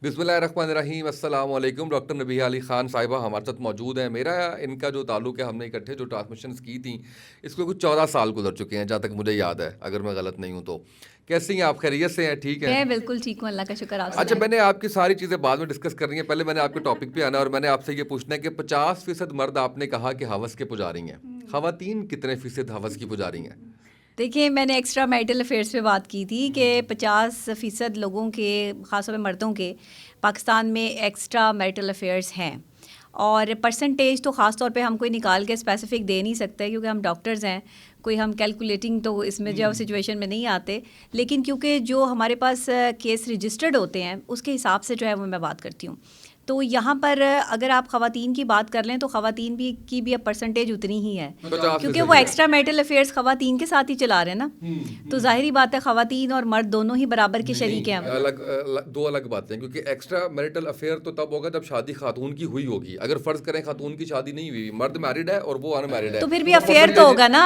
بسم اللہ الرحمن الرحیم. السلام علیکم. ڈاکٹر نبیہ علی خان صاحبہ ہمارے ساتھ موجود ہیں. میرا ان کا جو تعلق ہے, ہم نے اکٹھے جو ٹرانسمیشنز کی تھیں اس کو کچھ 14 سال گزر چکے ہیں جہاں تک مجھے یاد ہے, اگر میں غلط نہیں ہوں تو. کیسی ہیں آپ؟ خیریت سے ہیں؟ ٹھیک ہیں؟ میں بالکل ٹھیک ہوں, اللہ کا شکر. آپ اچھا, میں نے آپ کی ساری چیزیں بعد میں ڈسکس کرنی ہیں, پہلے میں نے آپ کے ٹاپک پہ آنا ہے اور میں نے آپ سے یہ پوچھنا ہے کہ 50% مرد آپ نے کہا کہ ہوس کے پجاری ہیں, خواتین کتنے فیصد ہوس کی پجاری ہیں؟ دیکھیں, میں نے ایکسٹرا میرٹل افیئرس پہ بات کی تھی کہ 50% لوگوں کے, خاص طور پہ مردوں کے, پاکستان میں ایکسٹرا میرٹل افیئرس ہیں. اور پرسنٹیج تو خاص طور پہ ہم کوئی نکال کے اسپیسیفک دے نہیں سکتے کیونکہ ہم ڈاکٹرز ہیں, کوئی ہم کیلکولیٹنگ تو اس میں جو سچویشن میں نہیں آتے. لیکن کیونکہ جو ہمارے پاس کیس رجسٹرڈ ہوتے ہیں اس کے حساب سے جو ہے وہ میں بات کرتی ہوں. تو یہاں پر اگر آپ خواتین کی بات کر لیں تو خواتین کی بھی اب پرسنٹیج اتنی ہی ہے, کیونکہ وہ ایکسٹرا میرٹل افیئرس خواتین کے ساتھ ہی چلا رہے ہیں نا. تو ظاہری بات ہے خواتین اور مرد دونوں ہی برابر کے شریک ہیں. دو الگ باتیں ہیں, کیونکہ ایکسٹرا میرٹل افیئر تو تب ہوگا جب شادی خاتون کی ہوئی ہوگی. اگر فرض کریں خاتون کی شادی نہیں ہوئی, مرد میرڈ ہے اور وہ ان میرڈ ہے, تو پھر بھی افیئر تو ہوگا نا.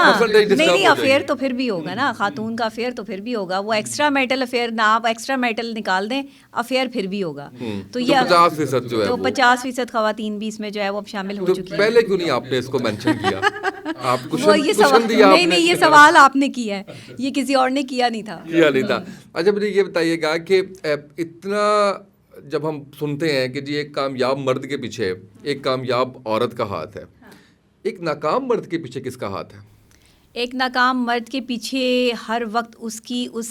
نہیں, افیئر تو پھر بھی ہوگا نا, خاتون کا افیئر تو پھر بھی ہوگا. وہ ایکسٹرا میرٹل افیئر نہ, آپ ایکسٹرا میرٹل نکال دیں, افیئر پھر بھی ہوگا. تو یہ 50% جو ہے, تو 50% خواتین بھی اس میں جو ہے وہ اب شامل ہو چکی ہیں. پہلے کیوں نہیں آپ نے اس کو مینشن کیا؟ آپ کو نہیں, یہ سوال آپ نے کیا ہے, یہ کسی اور نے کیا نہیں تھا. اچھا, مجھے یہ بتائیے گا کہ اتنا جب ہم سنتے ہیں کہ جی ایک کامیاب مرد کے پیچھے ایک کامیاب عورت کا ہاتھ ہے, ایک ناکام مرد کے پیچھے کس کا ہاتھ ہے؟ ایک ناکام مرد کے پیچھے ہر وقت اس کی اس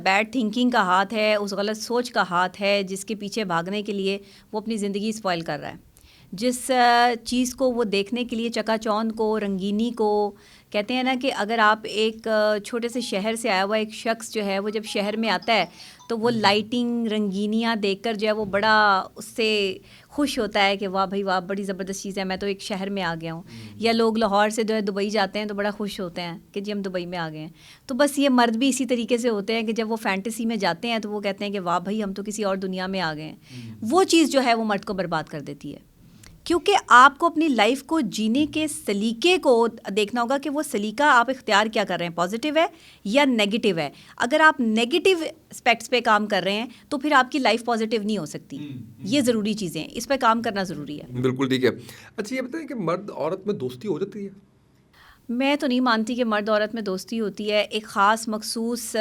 بیڈ تھنکنگ کا ہاتھ ہے, اس غلط سوچ کا ہاتھ ہے, جس کے پیچھے بھاگنے کے لیے وہ اپنی زندگی اسپوائل کر رہا ہے. جس چیز کو وہ دیکھنے کے لیے, چکا چوند کو, رنگینی کو, کہتے ہیں نا کہ اگر آپ ایک چھوٹے سے شہر سے آیا ہوا ایک شخص جو ہے وہ جب شہر میں آتا ہے تو وہ لائٹنگ, رنگینیاں دیکھ کر جو ہے وہ بڑا اس سے خوش ہوتا ہے کہ واہ بھائی واہ, بڑی زبردست چیز ہے, میں تو ایک شہر میں آ گیا ہوں. یا لوگ لاہور سے جو ہے دبئی جاتے ہیں تو بڑا خوش ہوتے ہیں کہ جی ہم دبئی میں آ گئے ہیں. تو بس یہ مرد بھی اسی طریقے سے ہوتے ہیں کہ جب وہ فینٹیسی میں جاتے ہیں تو وہ کہتے ہیں کہ واہ بھائی ہم تو کسی اور دنیا میں آ گئے ہیں. وہ چیز جو ہے وہ مرد کو برباد کر دیتی ہے, کیونکہ آپ کو اپنی لائف کو جینے کے سلیقے کو دیکھنا ہوگا کہ وہ سلیقہ آپ اختیار کیا کر رہے ہیں, پازیٹیو ہے یا نیگیٹیو ہے. اگر آپ نیگیٹیو اسپیکٹس پہ کام کر رہے ہیں تو پھر آپ کی لائف پازیٹیو نہیں ہو سکتی. یہ ضروری چیزیں ہیں, اس پہ کام کرنا ضروری ہے. بالکل ٹھیک ہے. اچھا, یہ بتائیں کہ مرد عورت میں دوستی ہو جاتی ہے؟ میں تو نہیں مانتی کہ مرد عورت میں دوستی ہوتی ہے. ایک خاص مخصوص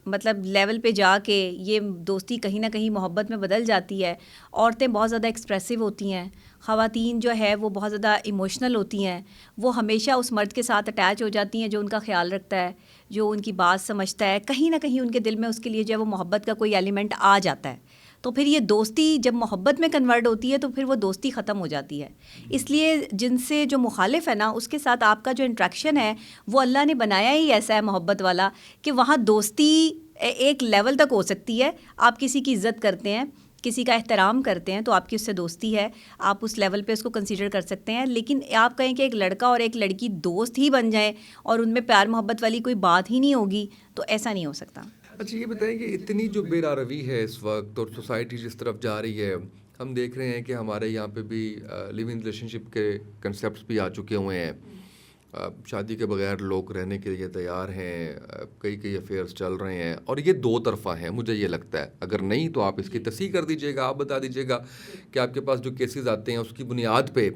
مطلب لیول پہ جا کے یہ دوستی کہیں نہ کہیں محبت میں بدل جاتی ہے. عورتیں بہت زیادہ ایکسپریسو ہوتی ہیں, خواتین جو ہے وہ بہت زیادہ ایموشنل ہوتی ہیں. وہ ہمیشہ اس مرد کے ساتھ اٹیچ ہو جاتی ہیں جو ان کا خیال رکھتا ہے, جو ان کی بات سمجھتا ہے. کہیں نہ کہیں ان کے دل میں اس کے لیے جو ہے وہ محبت کا کوئی ایلیمنٹ آ جاتا ہے. تو پھر یہ دوستی جب محبت میں کنورٹ ہوتی ہے تو پھر وہ دوستی ختم ہو جاتی ہے. اس لیے جن سے جو مخالف ہے نا, اس کے ساتھ آپ کا جو انٹریکشن ہے وہ اللہ نے بنایا ہی ایسا ہے محبت والا کہ وہاں دوستی ایک لیول تک ہو سکتی ہے. آپ کسی کی عزت کرتے ہیں, کسی کا احترام کرتے ہیں تو آپ کی اس سے دوستی ہے, آپ اس لیول پہ اس کو کنسیڈر کر سکتے ہیں. لیکن آپ کہیں کہ ایک لڑکا اور ایک لڑکی دوست ہی بن جائیں اور ان میں پیار محبت والی کوئی بات ہی نہیں ہوگی, تو ایسا نہیں ہو سکتا. اچھا, یہ بتائیں کہ اتنی جو بے روی ہے اس وقت اور سوسائٹی جس طرف جا رہی ہے, ہم دیکھ رہے ہیں کہ ہمارے یہاں پہ بھی لیو ان ریلیشن شپ کے کنسیپٹس بھی آ چکے ہوئے ہیں. شادی کے بغیر لوگ رہنے کے لیے تیار ہیں, کئی افیئرس چل رہے ہیں اور یہ دو طرفہ ہیں مجھے یہ لگتا ہے. اگر نہیں تو آپ اس کی تصحیح کر دیجیے گا, آپ بتا دیجیے گا کہ آپ کے پاس جو کیسز آتے ہیں اس کی بنیاد پہ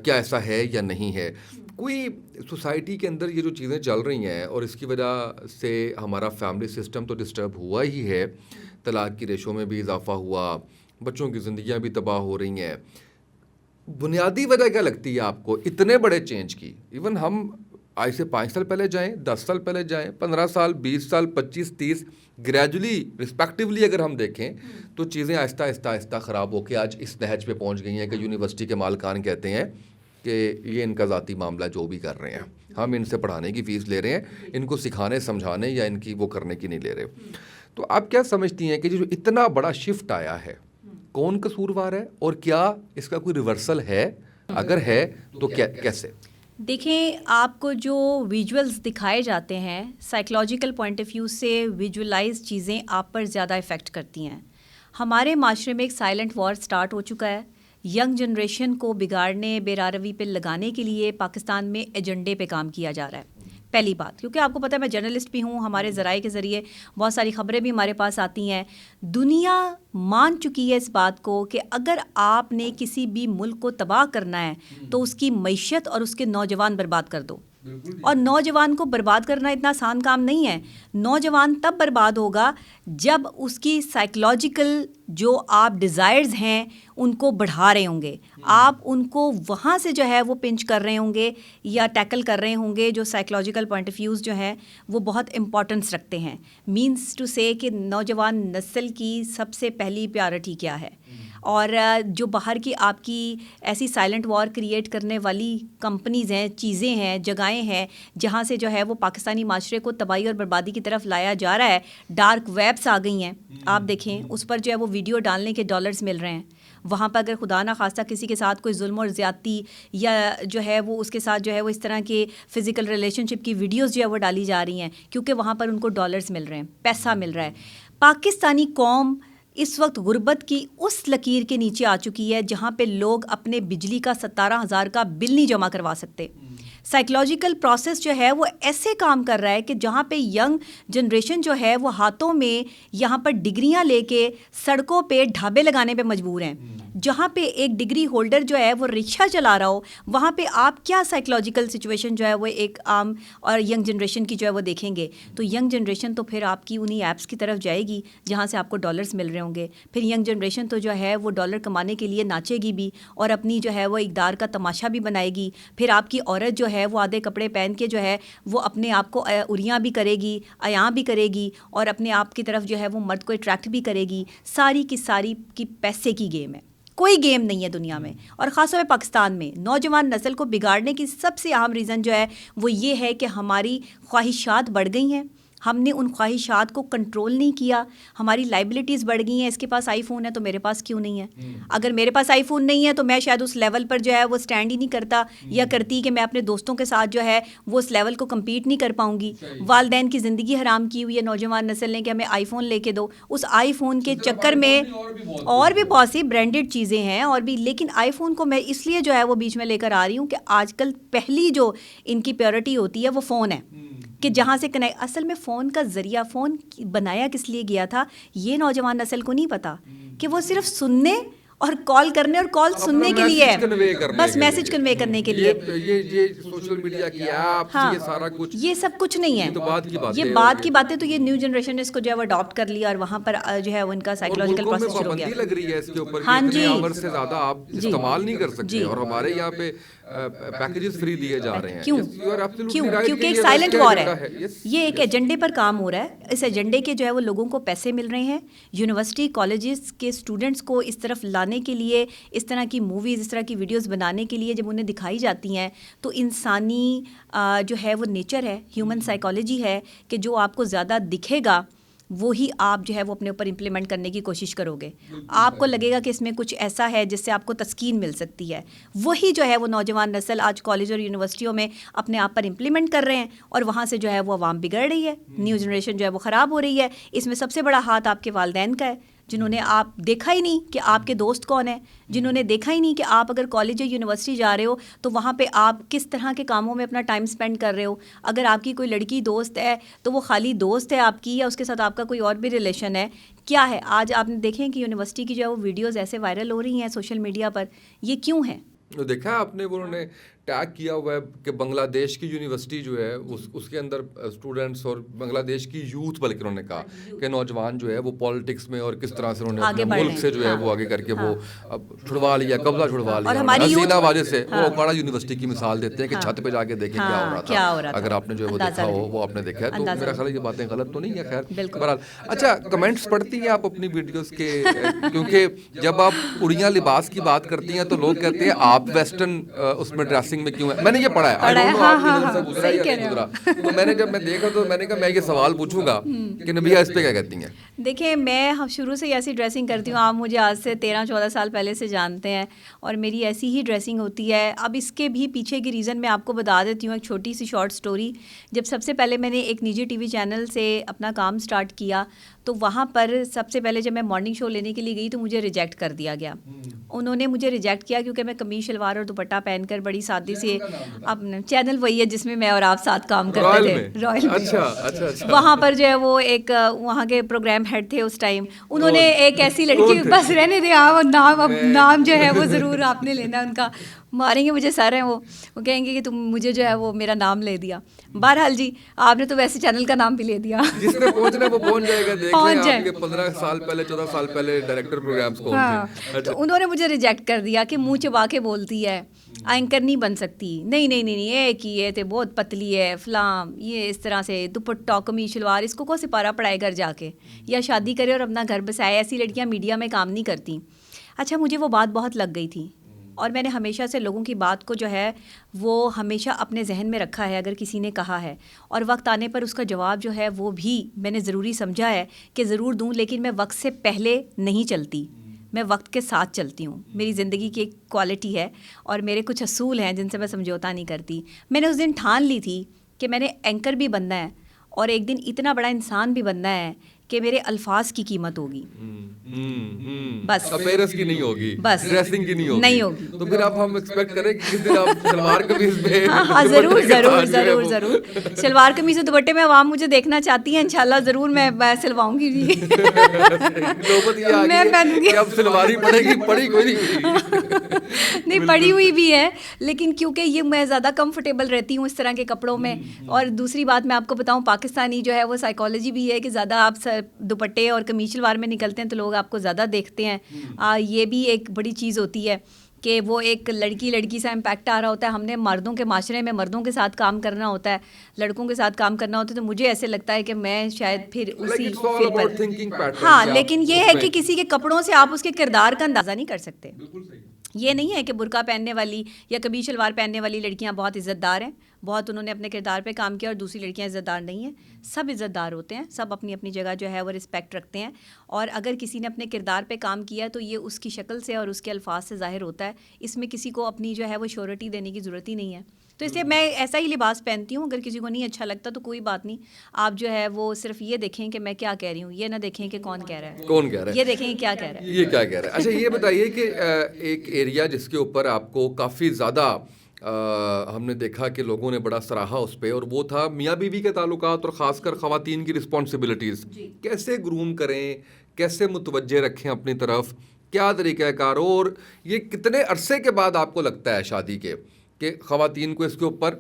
کیا ایسا ہے یا نہیں ہے. کوئی سوسائٹی کے اندر یہ جو چیزیں چل رہی ہیں اور اس کی وجہ سے ہمارا فیملی سسٹم تو ڈسٹرب ہوا ہی ہے, طلاق کی ریشو میں بھی اضافہ ہوا, بچوں کی زندگیاں بھی تباہ ہو رہی ہیں. بنیادی وجہ کیا لگتی ہے آپ کو اتنے بڑے چینج کی؟ ایون ہم آج سے 5 سال پہلے جائیں, 10 سال پہلے جائیں, 15 سال, 20 سال, 25, 30, گریجولی رسپیکٹیولی اگر ہم دیکھیں تو چیزیں آہستہ آہستہ خراب ہو کے آج اس نہج پہ پہنچ گئی ہیں کہ یونیورسٹی کے مالکان کہتے ہیں کہ یہ ان کا ذاتی معاملہ جو بھی کر رہے ہیں, ہم ان سے پڑھانے کی فیس لے رہے ہیں, ان کو سکھانے سمجھانے یا ان کی وہ کرنے کی نہیں لے رہے. تو آپ کیا سمجھتی ہیں کہ جو اتنا بڑا شفٹ آیا ہے کون قصوروار ہے اور کیا اس کا کوئی ریورسل ہے؟ اگر ہے تو کیسے؟ دیکھیں, آپ کو جو ویژولز دکھائے جاتے ہیں سائیکلوجیکل پوائنٹ آف ویو سے ویژولائز چیزیں آپ پر زیادہ افیکٹ کرتی ہیں. ہمارے معاشرے میں ایک سائلنٹ وار سٹارٹ ہو چکا ہے. ینگ جنریشن کو بگاڑنے, بے راروی پہ لگانے کے لیے پاکستان میں ایجنڈے پہ کام کیا جا رہا ہے. پہلی بات، کیونکہ آپ کو پتہ ہے میں جرنلسٹ بھی ہوں، ہمارے ذرائع کے ذریعے بہت ساری خبریں بھی ہمارے پاس آتی ہیں. دنیا مان چکی ہے اس بات کو کہ اگر آپ نے کسی بھی ملک کو تباہ کرنا ہے تو اس کی معیشت اور اس کے نوجوان برباد کر دو. اور نوجوان کو برباد کرنا اتنا آسان کام نہیں ہے. نوجوان تب برباد ہوگا جب اس کی سائیکلوجیکل جو آپ ڈیزائرز ہیں ان کو بڑھا رہے ہوں گے، آپ ان کو وہاں سے جو ہے وہ پنچ کر رہے ہوں گے یا ٹیکل کر رہے ہوں گے، جو سائیکلوجیکل پوائنٹ آف ویوز جو ہیں وہ بہت امپورٹنس رکھتے ہیں. مینس ٹو سے کہ نوجوان نسل کی سب سے پہلی پیورٹی کیا ہے. اور جو باہر کی آپ کی ایسی سائلنٹ وار کریٹ کرنے والی کمپنیز ہیں، چیزیں ہیں، جگہیں ہیں جہاں سے جو ہے وہ پاکستانی معاشرے کو تباہی اور بربادی کی طرف لایا جا رہا ہے. ڈارک ویبس آ گئی ہیں، آپ دیکھیں اس پر جو ہے وہ ویڈیو ڈالنے کے ڈالرز مل رہے ہیں. وہاں پر اگر خدا نہ خواستہ کسی کے ساتھ کوئی ظلم اور زیادتی یا جو ہے وہ اس کے ساتھ جو ہے وہ اس طرح کے فزیکل ریلیشن شپ کی ویڈیوز جو ہے وہ ڈالی جا رہی ہیں، کیونکہ وہاں پر ان کو ڈالرز مل رہے ہیں، پیسہ مل رہا ہے. پاکستانی قوم اس وقت غربت کی اس لکیر کے نیچے آ چکی ہے جہاں پہ لوگ اپنے بجلی کا 17,000 کا بل نہیں جمع کروا سکتے. سائیکلوجیکل پروسیس جو ہے وہ ایسے کام کر رہا ہے کہ جہاں پہ ینگ جنریشن جو ہے وہ ہاتھوں میں یہاں پر ڈگریاں لے کے سڑکوں پہ ڈھابے لگانے پہ مجبور ہیں. جہاں پہ ایک ڈگری ہولڈر جو ہے وہ رکشہ چلا رہا ہو، وہاں پہ آپ کیا سائیکلوجیکل سچویشن جو ہے وہ ایک عام اور ینگ جنریشن کی جو ہے وہ دیکھیں گے. تو ینگ جنریشن تو پھر آپ کی انہی ایپس کی طرف جائے گی جہاں سے آپ کو ڈالرز مل رہے ہوں گے. پھر ینگ جنریشن تو جو ہے وہ ڈالر کمانے کے لیے ناچے گی بھی اور اپنی جو ہے وہ اقدار کا تماشا بھی بنائے گی. پھر آپ کی عورت جو ہے وہ آدھے کپڑے پہن کے جو ہے وہ اپنے آپ کو اریاں بھی کرے گی، عیاں بھی کرے گی اور اپنے آپ کی طرف جو ہے وہ مرد کو اٹریکٹ بھی کرے گی. ساری کی پیسے کی گیم ہے، کوئی گیم نہیں ہے دنیا میں. اور خاص طور پہ پاکستان میں نوجوان نسل کو بگاڑنے کی سب سے اہم ریزن جو ہے وہ یہ ہے کہ ہماری خواہشات بڑھ گئی ہیں، ہم نے ان خواہشات کو کنٹرول نہیں کیا، ہماری لائبلٹیز بڑھ گئی ہیں. اس کے پاس آئی فون ہے تو میرے پاس کیوں نہیں ہے؟ اگر میرے پاس آئی فون نہیں ہے تو میں شاید اس لیول پر جو ہے وہ سٹینڈ ہی نہیں کرتا یا کرتی کہ میں اپنے دوستوں کے ساتھ جو ہے وہ اس لیول کو کمپیٹ نہیں کر پاؤں گی. والدین کی زندگی حرام کی ہوئی ہے نوجوان نسل نے کہ ہمیں آئی فون لے کے دو. اس آئی فون کے چکر میں اور بھی بہت سی برانڈیڈ چیزیں ہیں اور بھی، لیکن آئی فون کو میں اس لیے جو ہے وہ بیچ میں لے کر آ رہی ہوں کہ آج کل پہلی جو ان کی پیورٹی ہوتی ہے وہ فون ہے کہ جہاں سے اصل میں فون کا ذریعہ، فون بنایا کس لیے گیا تھا یہ نوجوان نسل کو نہیں پتا کہ وہ صرف سننے اور کال کرنے اور کال سننے کے لیے ہے، بس میسج کنوے کرنے کے لیے. یہ سوشل میڈیا کی ایپ، یہ سارا کچھ، یہ سب کچھ نہیں ہے. یہ بات کی باتیں تو یہ نیو جنریشن نے اس کو جو ہے وہ اڈاپٹ کر لیا اور وہاں پر جو ہے ان کا سائیکولوجیکل پروسیس شروع ہو گیا. لگ رہی ہے اس کے اوپر، ہاں جی، عمر سے زیادہ آپ استعمال نہیں کر سکتے اور ہمارے یہاں پہ پیکیجز فری دیے جا رہے ہیں. کیوں؟ کیونکہ ایک سائلنٹ وار ہے. یہ ایک ایجنڈے پر کام ہو رہا ہے. اس ایجنڈے کے جو ہے وہ لوگوں کو پیسے مل رہے ہیں. یونیورسٹی کالجز کے اسٹوڈنٹس کو اس طرف لانے کے لیے، اس طرح کی موویز، اس طرح کی ویڈیوز بنانے کے لیے جب انہیں دکھائی جاتی ہیں تو انسانی جو ہے وہ نیچر ہے، ہیومن سائیکالوجی ہے کہ جو آپ کو زیادہ دکھے گا وہی آپ جو ہے وہ اپنے اوپر امپلیمنٹ کرنے کی کوشش کرو گے. آپ کو لگے گا کہ اس میں کچھ ایسا ہے جس سے آپ کو تسکین مل سکتی ہے. وہی جو ہے وہ نوجوان نسل آج کالج اور یونیورسٹیوں میں اپنے آپ پر امپلیمنٹ کر رہے ہیں اور وہاں سے جو ہے وہ عوام بگڑ رہی ہے، نیو جنریشن جو ہے وہ خراب ہو رہی ہے. اس میں سب سے بڑا ہاتھ آپ کے والدین کا ہے جنہوں نے آپ دیکھا ہی نہیں کہ آپ کے دوست کون ہیں، جنہوں نے دیکھا ہی نہیں کہ آپ اگر کالج یا یونیورسٹی جا رہے ہو تو وہاں پہ آپ کس طرح کے کاموں میں اپنا ٹائم اسپینڈ کر رہے ہو. اگر آپ کی کوئی لڑکی دوست ہے تو وہ خالی دوست ہے آپ کی یا اس کے ساتھ آپ کا کوئی اور بھی ریلیشن ہے، کیا ہے؟ آج آپ نے دیکھیں کہ یونیورسٹی کی جو ہے وہ ویڈیوز ایسے وائرل ہو رہی ہیں سوشل میڈیا پر، یہ کیوں ہیں؟ دیکھا آپ نے، انہوں نے ٹیگ کیا ہوا ہے کہ بنگلہ دیش کی یونیورسٹی جو ہے اس کے اندر اسٹوڈنٹس اور بنگلہ دیش کی یوتھ، بلکہ انہوں نے کہا کہ نوجوان جو ہے وہ پالیٹکس میں اور کس طرح سے انہوں نے اپنے ملک سے جو ہے وہ آگے کر کے وہ چھڑوا لیا، قبضہ چھڑوا لیا. حسینہ واجد سے وہ اوکاڑا یونیورسٹی کی مثال دیتے ہیں کہ چھت پہ جا کے دیکھیں کیا ہو رہا تھا. اگر آپ نے جو ہے وہ دیکھا ہو، وہ آپ نے دیکھا ہے، تو میرا خیال ہے یہ باتیں غلط تو نہیں ہے. خیر بہرحال، اچھا کمنٹس پڑھتی ہیں آپ اپنی ویڈیوز کے؟ کیونکہ جب آپ اڑیاں لباس کی بات کرتی ہیں تو لوگ کہتے ہیں آپ ویسٹرن اس میں ڈریسنگ میں کیوں ہے. میں نے یہ پڑھا ہے، تو میں نے جب میں دیکھا تو میں نے کہا میں یہ سوال پوچھوں گا کہ نبیہ اس پہ کیا کہتی ہیں. دیکھیں، میں شروع سے ایسی ڈریسنگ کرتی ہوں. آپ مجھے آج سے 13-14 سال پہلے سے جانتے ہیں اور میری ایسی ہی ڈریسنگ ہوتی ہے. اب اس کے بھی پیچھے کی ریزن میں آپ کو بتا دیتی ہوں، ایک چھوٹی سی شارٹ سٹوری. جب سب سے پہلے میں نے ایک نجی ٹی وی چینل سے اپنا کام سٹارٹ کیا تو وہاں پر سب سے پہلے جب میں مارننگ شو لینے کے لیے گئی تو مجھے ریجیکٹ کر دیا گیا. انہوں نے مجھے ریجیکٹ کیا کیونکہ میں قمیص شلوار اور دوپٹہ پہن کر بڑی سادگی چھوٹی سی اپنے چینل وہی ہے جس میں میں اور آپ ساتھ کام کرتے تھے، رائل میں. اچھا وہاں پر جو ہے وہ ایک وہاں کے پروگرام ہیڈ تھے اس ٹائم، انہوں نے ایک ایسی لڑکی، بس رہنے دیں آپ نام جو ہے وہ ضرور آپ نے لینا ان کا، ماریں گے مجھے سر ہیں وہ کہیں گے کہ تم مجھے جو ہے وہ میرا نام لے دیا. بہرحال جی آپ نے تو ویسے چینل کا نام بھی لے دیا. جس نے پہنچنا وہ پہنچ جائے گا. دیکھ لیں آپ کے 15 سال پہلے 14 سال پہلے ڈائریکٹر پروگرامز کون تھے. تو انہوں نے مجھے ریجیکٹ کر دیا کہ منہ چبا کے بولتی ہے، اینکر نہیں بن سکتی، نہیں ایک ہی ہے، بہت پتلی ہے، فلاں یہ اس طرح سے دوپٹہ قمیص شلوار، اس کو سپارہ پڑھائے گھر جا کے، یا شادی کرے اور اپنا گھر بسائے. ایسی لڑکیاں میڈیا میں کام نہیں کرتی. اچھا مجھے وہ بات بہت لگ گئی تھی، اور میں نے ہمیشہ سے لوگوں کی بات کو جو ہے وہ ہمیشہ اپنے ذہن میں رکھا ہے. اگر کسی نے کہا ہے اور وقت آنے پر اس کا جواب جو ہے وہ بھی میں نے ضروری سمجھا ہے کہ ضرور دوں، لیکن میں وقت سے پہلے نہیں چلتی، میں وقت کے ساتھ چلتی ہوں. میری زندگی کی ایک کوالٹی ہے اور میرے کچھ اصول ہیں جن سے میں سمجھوتا نہیں کرتی. میں نے اس دن ٹھان لی تھی کہ میں نے اینکر بھی بننا ہے اور ایک دن اتنا بڑا انسان بھی بننا ہے کہ میرے الفاظ کی قیمت ہوگی، بس اپیرنس کی نہیں ہوگی، بس ڈریسنگ کی نہیں ہوگی. تو پھر اب ہم ایکسپیکٹ کریں کہ کس دن آپ شلوار قمیض میں ہاں ضرور شلوار قمیض و دوپٹے میں عوام مجھے دیکھنا چاہتی ہیں، انشاءاللہ ضرور میں سلواؤں گی. جی نوبت یہ آ گئی کہ اب سلواری پڑے گی، پڑی کوئی نہیں پڑی ہوئی بھی ہے، لیکن کیونکہ یہ میں زیادہ کمفرٹیبل رہتی ہوں اس طرح کے کپڑوں میں. اور دوسری بات میں آپ کو بتاؤں، پاکستانی جو ہے وہ سائیکالوجی بھی ہے کہ زیادہ آپ دوپٹے اور قمیص شلوار میں نکلتے ہیں تو لوگ آپ کو زیادہ دیکھتے ہیں. یہ بھی ایک بڑی چیز ہوتی ہے کہ وہ ایک لڑکی سا امپیکٹ آ رہا ہوتا ہے. ہم نے مردوں کے معاشرے میں مردوں کے ساتھ کام کرنا ہوتا ہے، لڑکوں کے ساتھ کام کرنا ہوتا ہے، تو مجھے ایسے لگتا ہے کہ میں شاید پھر اسی پر. ہاں لیکن یہ ہے کہ کسی کے کپڑوں سے آپ اس کے کردار کا اندازہ نہیں کر سکتے. یہ نہیں ہے کہ برقع پہننے والی یا قمیص شلوار پہننے والی لڑکیاں بہت عزت دار ہیں، بہت انہوں نے اپنے کردار پہ کام کیا، اور دوسری لڑکیاں عزت دار نہیں ہیں. سب عزت دار ہوتے ہیں، سب اپنی اپنی جگہ جو ہے وہ رسپیکٹ رکھتے ہیں. اور اگر کسی نے اپنے کردار پہ کام کیا تو یہ اس کی شکل سے اور اس کے الفاظ سے ظاہر ہوتا ہے. اس میں کسی کو اپنی جو ہے وہ شیورٹی دینے کی ضرورت ہی نہیں ہے. تو اس لیے میں ایسا ہی لباس پہنتی ہوں. اگر کسی کو نہیں اچھا لگتا تو کوئی بات نہیں، آپ جو ہے وہ صرف یہ دیکھیں کہ میں کیا کہہ رہی ہوں، یہ نہ دیکھیں کہ کون کہہ رہا ہے، یہ دیکھیں کیا کہہ رہا ہے، یہ کیا کہہ رہا ہے. اچھا یہ بتائیے کہ ایک ایریا جس کے اوپر آپ کو کافی زیادہ ہم نے دیکھا کہ لوگوں نے بڑا سراہا اس پہ، اور وہ تھا میاں بیوی کے تعلقات اور خاص کر خواتین کی رسپانسبلٹیز. کیسے گروم کریں، کیسے متوجہ رکھیں اپنی طرف، کیا طریقہ کار ہو، اور یہ کتنے عرصے کے بعد آپ کو لگتا ہے شادی کے کہ خواتین کو اس کے اوپر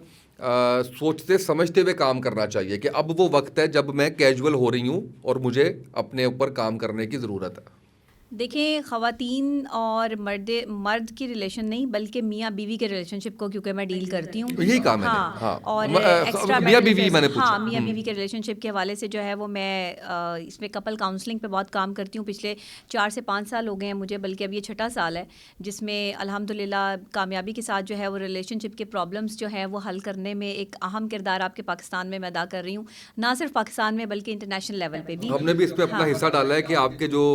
سوچتے سمجھتے ہوئے کام کرنا چاہیے کہ اب وہ وقت ہے جب میں کیجول ہو رہی ہوں اور مجھے اپنے اوپر کام کرنے کی ضرورت ہے؟ دیکھیں خواتین اور مرد کی ریلیشن نہیں بلکہ میاں بیوی کے ریلیشن شپ کو کیونکہ میں ڈیل کرتی ہوں، یہی کام ہے. ہاں اور میاں بیوی میں نے پوچھا، ہاں میاں بیوی کے ریلیشن شپ کے حوالے سے جو ہے وہ میں اس میں کپل کاؤنسلنگ پہ بہت کام کرتی ہوں. پچھلے 4 سے 5 سال ہو گئے ہیں مجھے، بلکہ اب یہ 6واں سال ہے جس میں الحمدللہ کامیابی کے ساتھ جو ہے وہ ریلیشن شپ کے پرابلمس جو ہیں وہ حل کرنے میں ایک اہم کردار آپ کے پاکستان میں ادا کر رہی ہوں. نہ صرف پاکستان میں بلکہ انٹرنیشنل لیول پہ بھی. ہم نے بھی اس پہ اپنا حصہ ڈالا ہے کہ آپ کے جو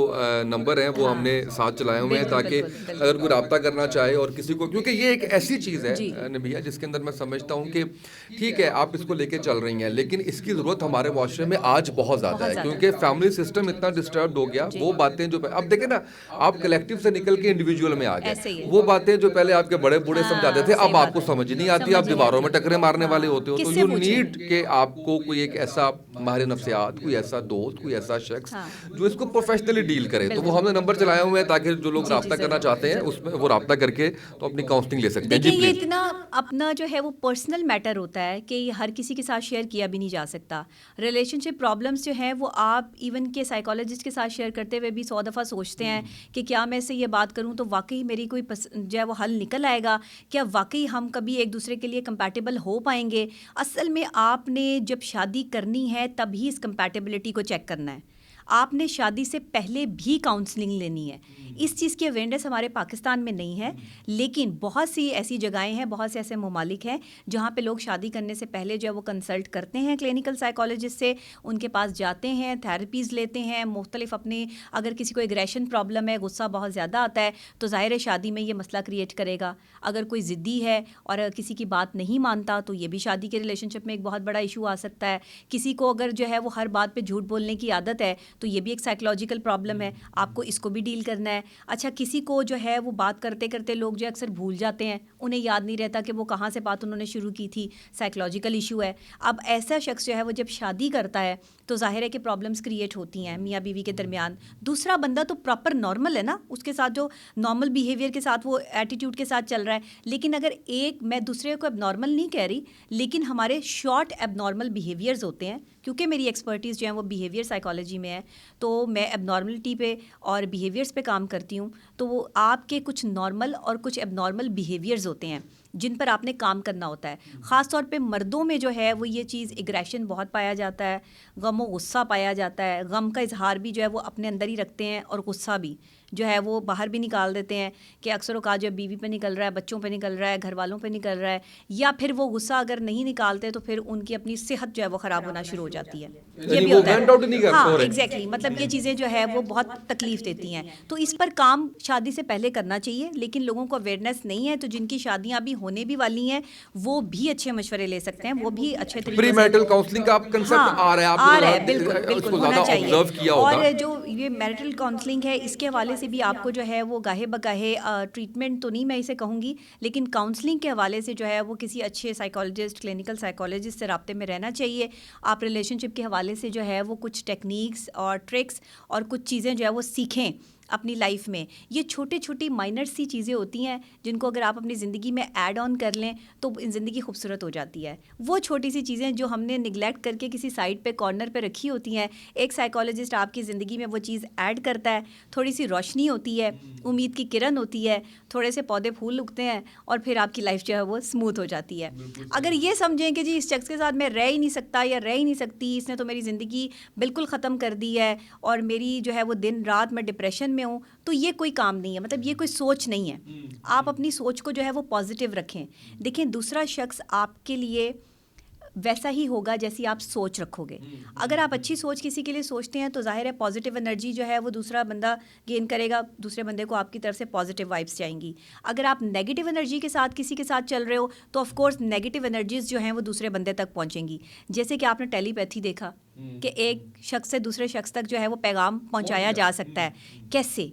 نمبر وہ ہم نے ساتھ چلائے ہوئے ہیں تاکہ اگر کوئی رابطہ کرنا چاہے اور کسی کو، کیونکہ یہ ایک ایسی چیز ہے نبیہ جس کے اندر میں سمجھتا ہوں کہ ٹھیک ہے آپ اس کو لے کے چل رہی ہیں لیکن اس کی ضرورت ہمارے معاشرے میں آج بہت زیادہ ہے کیونکہ فیملی سسٹم اتنا ڈسٹربڈ ہو گیا. وہ باتیں جو اب دیکھیں نا، آپ کلیکٹیو سے نکل کے انڈیویجول میں آ گئے. وہ باتیں جو پہلے آپ کے بڑے بوڑھے سمجھاتے تھے اب آپ کو سمجھ نہیں آتی، آپ دیواروں میں ٹکرے مارنے والے ہوتے ہو. تو یو نیڈ کہ آپ کو کوئی ایک ایسا ماہر نفسیات، کوئی ایسا دوست، کوئی ایسا شخص جو اس کو پروفیشنلی ڈیل کرے. تو وہ ہم نے نمبر چلائے ہوئے ہیں تاکہ جو لوگ رابطہ کرنا چاہتے ہیں اس میں وہ رابطہ کر کے تو اپنی کاؤنسلنگ لے سکتے ہیں. دیکھیں یہ اتنا اپنا جو ہے وہ پرسنل میٹر ہوتا ہے کہ یہ ہر کسی کے ساتھ شیئر کیا بھی نہیں جا سکتا. ریلیشن شپ پرابلمس جو ہیں وہ آپ ایون کہ سائیکالوجسٹ کے ساتھ شیئر کرتے ہوئے بھی 100 دفعہ سوچتے ہیں کہ کیا میں سے یہ بات کروں تو واقعی میری کوئی جو ہے وہ حل نکل آئے گا، کیا واقعی ہم کبھی ایک دوسرے کے لیے کمپیٹیبل ہو پائیں گے. اصل میں آپ نے جب شادی کرنی ہے تب ہی اس کمپیٹیبلٹی کو چیک کرنا ہے. آپ نے شادی سے پہلے بھی کاؤنسلنگ لینی ہے. اس چیز کی اویئرنیس ہمارے پاکستان میں نہیں ہے، لیکن بہت سی ایسی جگہیں ہیں، بہت سے ایسے ممالک ہیں جہاں پہ لوگ شادی کرنے سے پہلے جو ہے وہ کنسلٹ کرتے ہیں کلینکل سائیکالوجسٹ سے، ان کے پاس جاتے ہیں، تھیراپیز لیتے ہیں مختلف. اپنے اگر کسی کو ایگریشن پرابلم ہے، غصہ بہت زیادہ آتا ہے تو ظاہر ہے شادی میں یہ مسئلہ کریٹ کرے گا. اگر کوئی ضدی ہے اور کسی کی بات نہیں مانتا تو یہ بھی شادی کے ریلیشن شپ میں ایک بہت بڑا ایشو آ سکتا ہے. کسی کو اگر جو ہے وہ ہر بات پہ جھوٹ بولنے کی عادت ہے تو یہ بھی ایک سائیکولوجیکل پرابلم ہے, آپ کو اس کو بھی ڈیل کرنا ہے. اچھا کسی کو جو ہے وہ بات کرتے کرتے لوگ جو اکثر بھول جاتے ہیں, انہیں یاد نہیں رہتا کہ وہ کہاں سے بات انہوں نے شروع کی تھی, سائیکولوجیکل ایشو ہے. اب ایسا شخص جو ہے وہ جب شادی کرتا ہے تو ظاہر ہے کہ پرابلمس کریٹ ہوتی ہیں میاں بیوی کے درمیان. دوسرا بندہ تو پراپر نارمل ہے نا, اس کے ساتھ جو نارمل بیہیویئر کے ساتھ وہ ایٹیٹیوڈ کے ساتھ چل رہا ہے, لیکن اگر ایک, میں دوسرے کو اب نارمل نہیں کہہ رہی, لیکن ہمارے شارٹ اب نارمل بیہیویئرز ہوتے ہیں, کیونکہ میری ایکسپرٹیز جو ہیں وہ بیہیویئر سائیکالوجی میں ہے, تو میں اب نارملٹی پہ اور بیہیویئرس پہ کام کرتی ہوں. تو وہ آپ کے کچھ نارمل اور کچھ اب نارمل بیہیویئرز ہوتے ہیں جن پر آپ نے کام کرنا ہوتا ہے. خاص طور پہ مردوں میں جو ہے وہ یہ چیز ایگریشن بہت پایا جاتا ہے, غم و غصہ پایا جاتا ہے. غم کا اظہار بھی جو ہے وہ اپنے اندر ہی رکھتے ہیں, اور غصہ بھی جو ہے وہ باہر بھی نکال دیتے ہیں, کہ اکثر اوقات جو ہے بیوی پہ نکل رہا ہے, بچوں پہ نکل رہا ہے, گھر والوں پہ نکل رہا ہے, یا پھر وہ غصہ اگر نہیں نکالتے تو پھر ان کی اپنی صحت جو ہے وہ خراب ہونا شروع ہو جاتی ہے. یہ بھی ہوتا ہے. ہاں ایگزیکٹلی, مطلب یہ چیزیں جو ہے وہ بہت تکلیف دیتی ہیں. تو اس پر کام شادی سے پہلے کرنا چاہیے, لیکن لوگوں کو اویئرنیس نہیں ہے. تو جن کی شادیاں ابھی ہونے بھی والی ہیں وہ بھی اچھے مشورے لے سکتے ہیں, وہ بھی اچھے طریقے پری میرٹل کاؤنسلنگ کا کنسپٹ آ رہا ہے, بالکل بالکل ہونا چاہیے. اور جو یہ میرٹل کاؤنسلنگ ہے اس کے حوالے سے بھی آپ کو جو ہے وہ گاہے بگاہے ٹریٹمنٹ تو نہیں میں اسے کہوں گی, لیکن کاؤنسلنگ کے حوالے سے جو ہے وہ کسی اچھے سائیکالوجسٹ, کلینکل سائیکالوجسٹ سے رابطے میں رہنا چاہیے. آپ ریلیشن شپ کے حوالے سے جو ہے وہ کچھ ٹیکنیکس اور ٹرکس اور کچھ چیزیں جو ہے وہ سیکھیں اپنی لائف میں. یہ چھوٹی چھوٹی مائنر سی چیزیں ہوتی ہیں جن کو اگر آپ اپنی زندگی میں ایڈ آن کر لیں تو زندگی خوبصورت ہو جاتی ہے. وہ چھوٹی سی چیزیں جو ہم نے نگلیکٹ کر کے کسی سائڈ پہ کارنر پہ رکھی ہوتی ہیں, ایک سائیکالوجسٹ آپ کی زندگی میں وہ چیز ایڈ کرتا ہے, تھوڑی سی روشنی ہوتی ہے, امید کی کرن ہوتی ہے, تھوڑے سے پودے پھول اگتے ہیں, اور پھر آپ کی لائف جو ہے وہ اسموتھ ہو جاتی ہے. اگر یہ سمجھیں کہ جی اس شخص کے ساتھ میں رہ ہی نہیں سکتا یا رہ ہی نہیں سکتی, اس نے تو میری زندگی بالکل ختم کر دی ہے اور میری جو ہے وہ دن رات میں ڈپریشن میں ہوں, تو یہ کوئی کام نہیں ہے. مطلب یہ کوئی سوچ نہیں ہے. آپ اپنی سوچ کو جو ہے وہ پازیٹیو رکھیں. دیکھیں دوسرا شخص آپ کے لیے ویسا ہی ہوگا جیسی آپ سوچ رکھو گے. اگر آپ اچھی سوچ کسی کے لیے سوچتے ہیں تو ظاہر ہے پازیٹیو انرجی جو ہے وہ دوسرا بندہ گین کرے گا, دوسرے بندے کو آپ کی طرف سے پازیٹیو وائبس جائیں گی. اگر آپ نیگیٹیو انرجی کے ساتھ کسی کے ساتھ چل رہے ہو تو آف کورس نیگیٹیو انرجیز جو ہیں وہ دوسرے بندے تک پہنچیں گی. جیسے کہ آپ نے ٹیلی پیتھی دیکھا کہ ایک شخص سے دوسرے شخص تک جو ہے وہ پیغام پہنچایا جا سکتا ہے. کیسے؟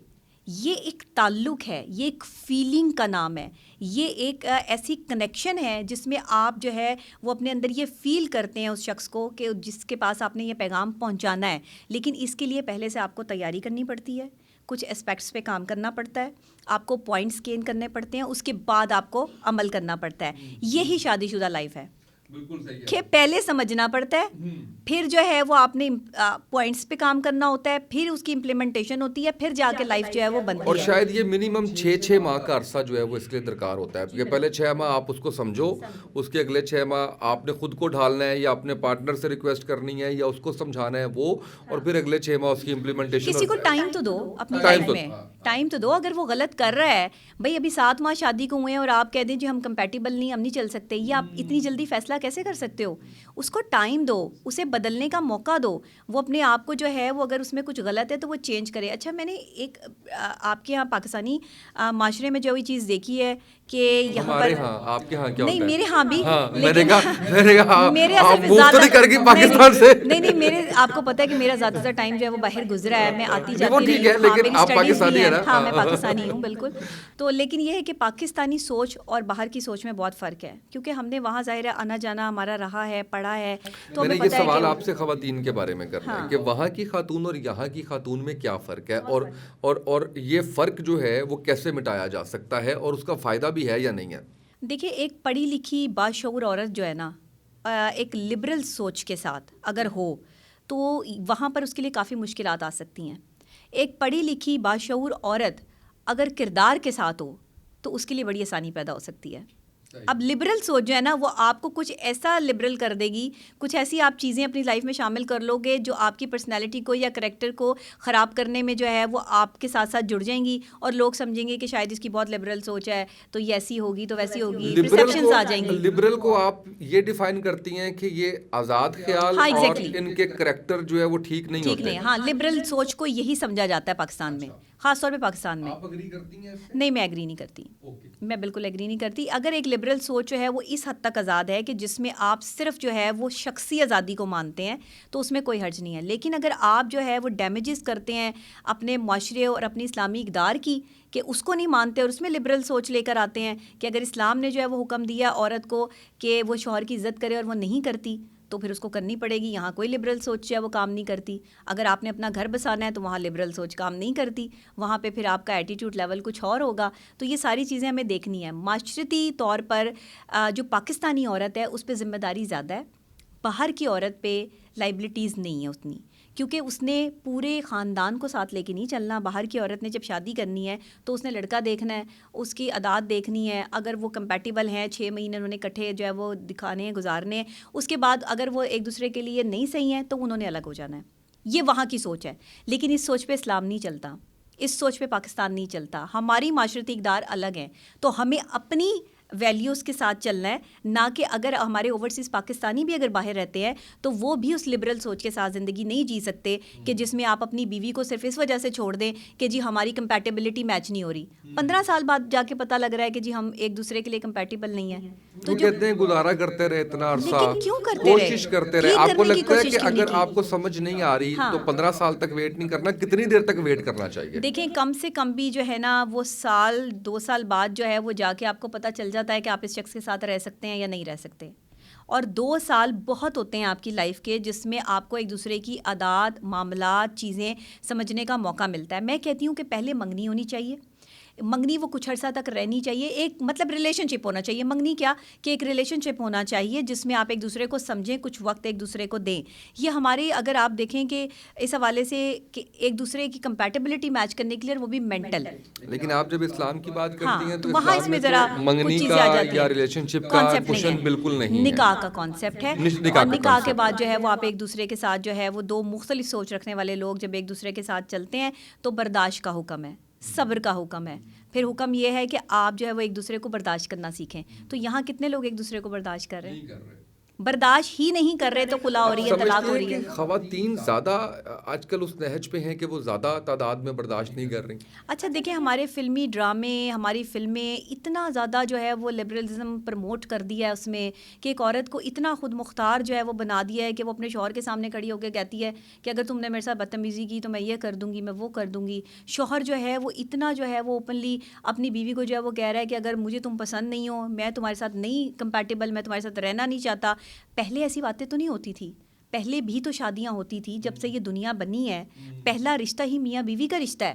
یہ ایک تعلق ہے, یہ ایک فیلنگ کا نام ہے, یہ ایک ایسی کنیکشن ہے جس میں آپ جو ہے وہ اپنے اندر یہ فیل کرتے ہیں اس شخص کو کہ جس کے پاس آپ نے یہ پیغام پہنچانا ہے. لیکن اس کے لیے پہلے سے آپ کو تیاری کرنی پڑتی ہے, کچھ اسپیکٹس پہ کام کرنا پڑتا ہے, آپ کو پوائنٹس گین کرنے پڑتے ہیں, اس کے بعد آپ کو عمل کرنا پڑتا ہے. یہی شادی شدہ لائف ہے کہ پہلے سمجھنا پڑتا ہے, پھر جو ہے وہ آپ نے پوائنٹس پہ کام کرنا ہوتا ہے, پھر اس کی امپلیمنٹیشن ہوتی ہے, پھر جا کے لائف جو ہے وہ بنتی ہے. اور شاید یہ منیمم 6 ماہ کا عرصہ جو ہے وہ اس کے لیے درکار ہوتا ہے کہ پہلے 6 ماہ آپ اس کو سمجھو, اس کے اگلے 6 ماہ آپ نے خود کو ڈھالنا ہے یا اپنے پارٹنر سے ریکویسٹ کرنی ہے یا اس کو سمجھانا ہے وہ, اور پھر اگلے 6 ماہ اس کی امپلیمنٹیشن. کسی کو ٹائم تو دو اپنی لائف میں, ٹائم تو دو. اگر وہ غلط کر رہا ہے, بھائی ابھی 7 ماہ شادی کو ہوئے ہیں اور آپ کہہ دیں جی ہم کمپیٹیبل نہیں, ہم نہیں چل سکتے, یہ آپ اتنی جلدی فیصلہ کیسے کر سکتے ہو؟ اس کو ٹائم دو, اسے بدلنے کا موقع دو. وہ اپنے آپ کو جو ہے وہ اگر اس میں کچھ غلط ہے تو وہ چینج کرے. اچھا میں نے ایک آپ کے یہاں پاکستانی معاشرے میں جو یہ چیز دیکھی ہے کہ یہاں پر, آپ کے ہاں کیا نہیں میرے ہاں بھی, نہیں میرے, آپ کو پتا ہے کہ میرا زیادہ تر ٹائم جو ہے وہ باہر گزرا ہے, میں آتی جاتی رہی ہوں, ہاں میں پاکستانی ہوں بالکل. تو لیکن یہ ہے کہ پاکستانی سوچ اور باہر کی سوچ میں بہت فرق ہے, کیونکہ ہم نے وہاں ظاہر ہے آنا جانا ہمارا رہا ہے, پڑھا ہے. تو میں نے یہ سوال آپ سے خواتین کے بارے میں کرنا ہے کہ وہاں کی خاتون اور یہاں کی خاتون میں کیا فرق ہے, اور یہ فرق جو ہے وہ کیسے مٹایا جا سکتا ہے, اور اس کا فائدہ بھی ہے یا نہیں ہے؟ دیکھیے ایک پڑھی لکھی باشعور عورت جو ہے نا, ایک لبرل سوچ کے ساتھ اگر ہو تو وہاں پر اس کے لیے کافی مشکلات آ سکتی ہیں. ایک پڑھی لکھی باشعور عورت اگر کردار کے ساتھ ہو تو اس کے لیے بڑی آسانی پیدا ہو سکتی ہے. اب لبرل سوچ جو ہے نا وہ آپ کو کچھ ایسا لبرل کر دے گی, کچھ ایسی آپ چیزیں اپنی لائف میں شامل کر لو گے جو آپ کی پرسنالٹی کو یا کریکٹر کو خراب کرنے میں جو ہے وہ آپ کے ساتھ ساتھ جڑ جائیں گی, اور لوگ سمجھیں گے کہ شاید اس کی بہت لبرل سوچ ہے تو یہ ایسی ہوگی تو ویسی ہوگی, پرسیپشنز آ جائیں گی. لبرل کو آپ یہ ڈیفائن کرتی ہیں کہ یہ آزاد خیال اور ان کے کریکٹر جو ہے وہ ٹھیک نہیں ہوتے. ہاں لبرل سوچ کو یہی سمجھا جاتا ہے پاکستان میں, خاص طور پہ پاکستان میں. آپ اگری کرتی ہیں؟ نہیں, میں ایگری نہیں کرتی, میں بالکل ایگری نہیں کرتی. اگر ایک لبرل سوچ جو ہے وہ اس حد تک آزاد ہے کہ جس میں آپ صرف جو ہے وہ شخصی آزادی کو مانتے ہیں تو اس میں کوئی حرج نہیں ہے. لیکن اگر آپ جو ہے وہ ڈیمیجز کرتے ہیں اپنے معاشرے اور اپنی اسلامی اقدار کی, کہ اس کو نہیں مانتے اور اس میں لبرل سوچ لے کر آتے ہیں کہ اگر اسلام نے جو ہے وہ حکم دیا عورت کو کہ وہ شوہر کی عزت کرے اور وہ نہیں کرتی تو پھر اس کو کرنی پڑے گی. یہاں کوئی لبرل سوچ جو ہے وہ کام نہیں کرتی. اگر آپ نے اپنا گھر بسانا ہے تو وہاں لبرل سوچ کام نہیں کرتی, وہاں پہ پھر آپ کا ایٹیٹیوڈ لیول کچھ اور ہوگا. تو یہ ساری چیزیں ہمیں دیکھنی ہے. معاشرتی طور پر جو پاکستانی عورت ہے اس پہ ذمہ داری زیادہ ہے, باہر کی عورت پہ لائبلٹیز نہیں ہے اتنی, کیونکہ اس نے پورے خاندان کو ساتھ لے کے نہیں چلنا. باہر کی عورت نے جب شادی کرنی ہے تو اس نے لڑکا دیکھنا ہے, اس کی عادات دیکھنی ہے, اگر وہ کمپیٹیبل ہیں, 6 مہینے انہوں نے کٹھے جو ہے وہ دکھانے ہیں, گزارنے ہیں. اس کے بعد اگر وہ ایک دوسرے کے لیے نہیں صحیح ہیں تو انہوں نے الگ ہو جانا ہے. یہ وہاں کی سوچ ہے. لیکن اس سوچ پہ اسلام نہیں چلتا, اس سوچ پہ پاکستان نہیں چلتا. ہماری معاشرتی اقدار الگ ہیں, تو ہمیں اپنی ویلیوز کے ساتھ چلنا ہے, نہ کہ اگر ہمارے اوورسیز پاکستانی بھی اگر باہر رہتے ہیں تو وہ بھی اس لبرل سوچ کے ساتھ زندگی نہیں جی سکتے کہ جس میں آپ اپنی بیوی کو صرف اس وجہ سے چھوڑ دیں کہ جی ہماری کمپیٹیبلٹی میچ نہیں ہو رہی. 15 سال بعد جا کے پتہ لگ رہا ہے کہ جی ہم ایک دوسرے کے لیے کمپیٹیبل نہیں ہیں. تو کہتے ہیں گزارا کرتے رہے اتنا عرصہ, لیکن کیوں کرتے رہے, کوشش کرتے رہے. آپ کو لگتا ہے کہ اگر آپ کو سمجھ نہیں آ رہی تو 15 سال تک ویٹ نہیں کرنا, کتنی دیر تک ویٹ کرنا چاہیے؟ دیکھیں کم سے کم بھی جو ہے نا وہ سال 2 سال بعد جو ہے وہ جا کے آپ کو پتہ چل جاتا ہے کہ آپ اس شخص کے ساتھ رہ سکتے ہیں یا نہیں رہ سکتے. اور 2 سال بہت ہوتے ہیں آپ کی لائف کے جس میں آپ کو ایک دوسرے کی عادات, معاملات, چیزیں سمجھنے کا موقع ملتا ہے. میں کہتی ہوں کہ پہلے منگنی ہونی چاہیے. منگنی وہ کچھ عرصہ تک رہنی چاہیے, ایک مطلب ریلیشن شپ ہونا چاہیے. منگنی کیا کہ ایک ریلیشن شپ ہونا چاہیے جس میں آپ ایک دوسرے کو سمجھیں, کچھ وقت ایک دوسرے کو دیں. یہ ہمارے اگر آپ دیکھیں کہ اس حوالے سے کہ ایک دوسرے کی کمپیٹیبلٹی میچ کرنے کے لیے, وہ بھی مینٹل. لیکن آپ جب اسلام کی بات کرتی ہیں تو وہاں اس میں ذرا منگنی کا یا ریلیشن شپ کا کوشچن بالکل نہیں ہے, نکاح کا کانسیپٹ ہے. اور نکاح کے بعد جو ہے وہ آپ ایک دوسرے کے ساتھ جو ہے وہ 2 مختلف سوچ رکھنے والے لوگ جب ایک دوسرے کے ساتھ چلتے ہیں تو برداشت کا حکم ہے, صبر کا حکم ہے. پھر حکم یہ ہے کہ آپ جو ہے وہ ایک دوسرے کو برداشت کرنا سیکھیں. تو یہاں کتنے لوگ ایک دوسرے کو برداشت کر رہے ہیں؟ برداشت ہی نہیں کر رہے تو خلا ہو رہی ہے, طلاق ہو رہی ہے. خواتین زیادہ آج کل اس نہج پہ ہیں کہ وہ زیادہ تعداد میں برداشت نہیں کر رہی. اچھا دیکھیں ہمارے فلمی ڈرامے, ہماری فلمیں اتنا زیادہ جو ہے وہ لبرلزم پروموٹ کر دیا ہے اس میں کہ ایک عورت کو اتنا خود مختار جو ہے وہ بنا دیا ہے کہ وہ اپنے شوہر کے سامنے کھڑی ہو کے کہتی ہے کہ اگر تم نے میرے ساتھ بدتمیزی کی تو میں یہ کر دوں گی, میں وہ کر دوں گی. شوہر جو ہے وہ اتنا جو ہے وہ اوپنلی اپنی بیوی کو جو ہے وہ کہہ رہا ہے کہ اگر مجھے تم پسند نہیں ہو, میں تمہارے ساتھ نہیں کمپیٹیبل, میں تمہارے ساتھ رہنا نہیں چاہتا. پہلے ایسی باتیں تو نہیں ہوتی تھی, پہلے بھی تو شادیاں ہوتی تھی. جب سے یہ دنیا بنی ہے پہلا رشتہ ہی میاں بیوی کا رشتہ ہے.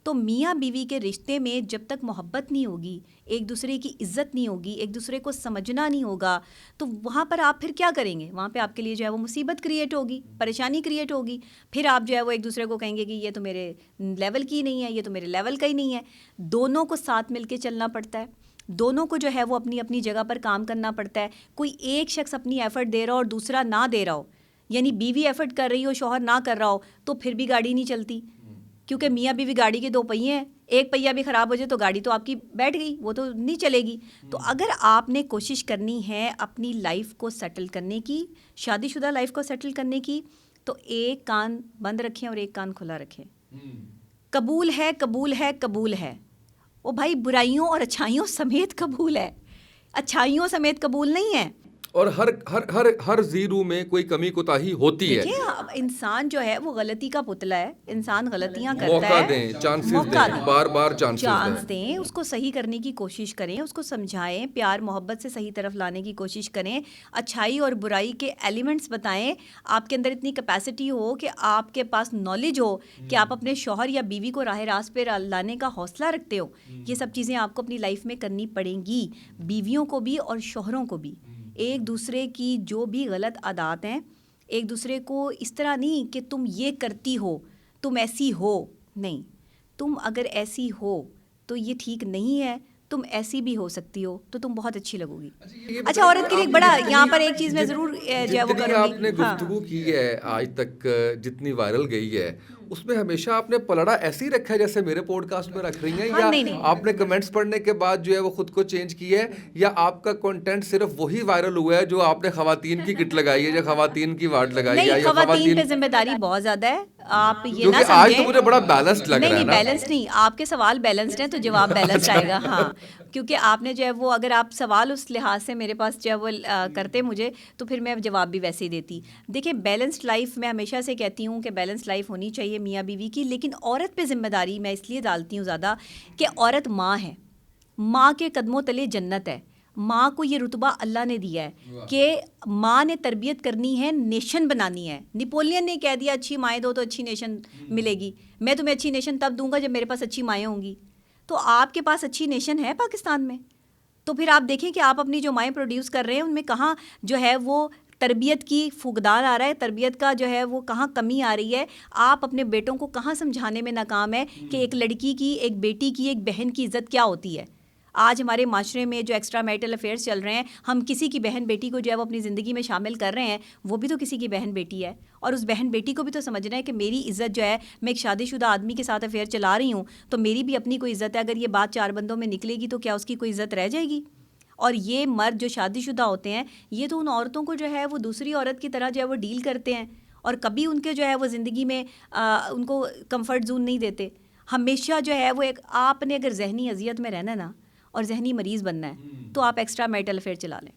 تو میاں بیوی کے رشتے میں جب تک محبت نہیں ہوگی, ایک دوسرے کی عزت نہیں ہوگی, ایک دوسرے کو سمجھنا نہیں ہوگا, تو وہاں پر آپ پھر کیا کریں گے؟ وہاں پہ آپ کے لیے جو ہے وہ مصیبت کریٹ ہوگی, پریشانی کریٹ ہوگی. پھر آپ جو ہے وہ ایک دوسرے کو کہیں گے کہ یہ تو میرے لیول کی نہیں ہے, یہ تو میرے لیول کا ہی نہیں ہے. دونوں کو ساتھ مل کے چلنا پڑتا ہے, دونوں کو جو ہے وہ اپنی اپنی جگہ پر کام کرنا پڑتا ہے. کوئی ایک شخص اپنی ایفرٹ دے رہا ہو اور دوسرا نہ دے رہا ہو, یعنی بیوی ایفرٹ کر رہی ہو, شوہر نہ کر رہا ہو, تو پھر بھی گاڑی نہیں چلتی. کیونکہ میاں بیوی گاڑی کے 2 پہیے ہیں, ایک پہیا بھی خراب ہو جائے تو گاڑی تو آپ کی بیٹھ گئی, وہ تو نہیں چلے گی. تو اگر آپ نے کوشش کرنی ہے اپنی لائف کو سیٹل کرنے کی, شادی شدہ لائف کو سیٹل کرنے کی, تو ایک کان بند رکھیں اور ایک کان کھلا رکھیں. قبول ہے, قبول ہے, قبول ہے. وہ بھائی برائیوں اور اچھائیوں سمیت قبول ہے, اچھائیوں سمیت قبول نہیں ہے. اور ہر زیرو میں کوئی کمی کوتاہی ہوتی ہے. دیکھیں انسان جو ہے وہ غلطی کا پتلا ہے, انسان غلطیاں کرتا ہے. موقع دیں, چانسز دیں, بار بار چانس دیں, اس کو صحیح کرنے کی کوشش کریں, اس کو سمجھائیں, پیار محبت سے صحیح طرف لانے کی کوشش کریں, اچھائی اور برائی کے ایلیمنٹس بتائیں. آپ کے اندر اتنی کیپیسٹی ہو کہ آپ کے پاس نالج ہو کہ آپ اپنے شوہر یا بیوی کو راہ راست پہ لانے کا حوصلہ رکھتے ہو. یہ سب چیزیں آپ کو اپنی لائف میں کرنی پڑیں گی, بیویوں کو بھی اور شوہروں کو بھی. ایک دوسرے کی جو بھی غلط عادات ہیں, ایک دوسرے کو اس طرح نہیں کہ تم یہ کرتی ہو, تم ایسی ہو, نہیں, تم اگر ایسی ہو تو یہ ٹھیک نہیں ہے, تم ایسی بھی ہو سکتی ہو تو تم بہت اچھی لگو گی. اچھا عورت کے لیے بڑا یہاں پر ایک چیز میں ضرور جو ہے وہ کروں گی. آپ نے گفتگو کی ہے آج تک جتنی وائرل گئی ہے اس میں ہمیشہ آپ نے پلڑا ایسے ہی رکھا ہے جیسے میرے پوڈ کاسٹ میں رکھ رہی ہیں, ہاں, یا نہیں. آپ نے کمنٹس پڑھنے کے بعد جو ہے وہ خود کو چینج کیا ہے, یا آپ کا کنٹینٹ صرف وہی وائرل ہوا ہے جو آپ نے خواتین کی کٹ لگائی ہے یا خواتین کی وارڈ لگائی ہے, نہیں, یا خواتین پہ ذمہ داری بہت زیادہ ہے, آپ یہ نہ کیونکہ آج تو سمجھیں. مجھے بڑا بیلنسڈ لگ رہا ہے نہیں, نا. بیلنس نہیں, آپ کے سوال بیلنسڈ ہیں تو جواب بیلنسڈ آئے گا. ہاں, کیونکہ آپ نے جو ہے وہ, اگر آپ سوال اس لحاظ سے میرے پاس جو ہے وہ کرتے مجھے, تو پھر میں جواب بھی ویسے ہی دیتی. دیکھیں, بیلنسڈ لائف میں ہمیشہ سے کہتی ہوں کہ بیلنسڈ لائف ہونی چاہیے میاں بیوی کی, لیکن عورت پہ ذمہ داری میں اس لیے ڈالتی ہوں زیادہ کہ عورت ماں ہے, ماں کے قدموں تلے جنت ہے. ماں کو یہ رتبہ اللہ نے دیا ہے کہ ماں نے تربیت کرنی ہے, نیشن بنانی ہے. نپولین نے کہہ دیا اچھی مائیں دو تو اچھی نیشن ملے گی. میں تمہیں اچھی نیشن تب دوں گا جب میرے پاس اچھی مائیں ہوں گی. تو آپ کے پاس اچھی نیشن ہے پاکستان میں, تو پھر آپ دیکھیں کہ آپ اپنی جو مائیں پروڈیوس کر رہے ہیں ان میں کہاں جو ہے وہ تربیت کی فقدان آ رہا ہے, تربیت کا جو ہے وہ کہاں کمی آ رہی ہے. آپ اپنے بیٹوں کو کہاں سمجھانے میں ناکام ہے کہ ایک لڑکی کی, ایک بیٹی کی, ایک بہن کی عزت کیا ہوتی ہے. آج ہمارے معاشرے میں جو ایکسٹرا میرٹل افیئرس چل رہے ہیں, ہم کسی کی بہن بیٹی کو جو ہے وہ اپنی زندگی میں شامل کر رہے ہیں, وہ بھی تو کسی کی بہن بیٹی ہے, اور اس بہن بیٹی کو بھی تو سمجھنا ہے کہ میری عزت جو ہے, میں ایک شادی شدہ آدمی کے ساتھ افیئر چلا رہی ہوں تو میری بھی اپنی کوئی عزت ہے. اگر یہ بات 4 بندوں میں نکلے گی تو کیا اس کی کوئی عزت رہ جائے گی؟ اور یہ مرد جو شادی شدہ ہوتے ہیں, یہ تو ان عورتوں کو جو ہے وہ دوسری عورت کی طرح جو ہے وہ ڈیل کرتے ہیں, اور کبھی ان کے جو ہے وہ زندگی میں ان کو کمفرٹ زون نہیں دیتے. ہمیشہ جو ہے وہ ایک, آپ نے اگر ذہنی اذیت میں رہنا نا اور ذہنی مریض بننا ہے تو آپ ایکسٹرا میرٹل افیئر چلا لیں.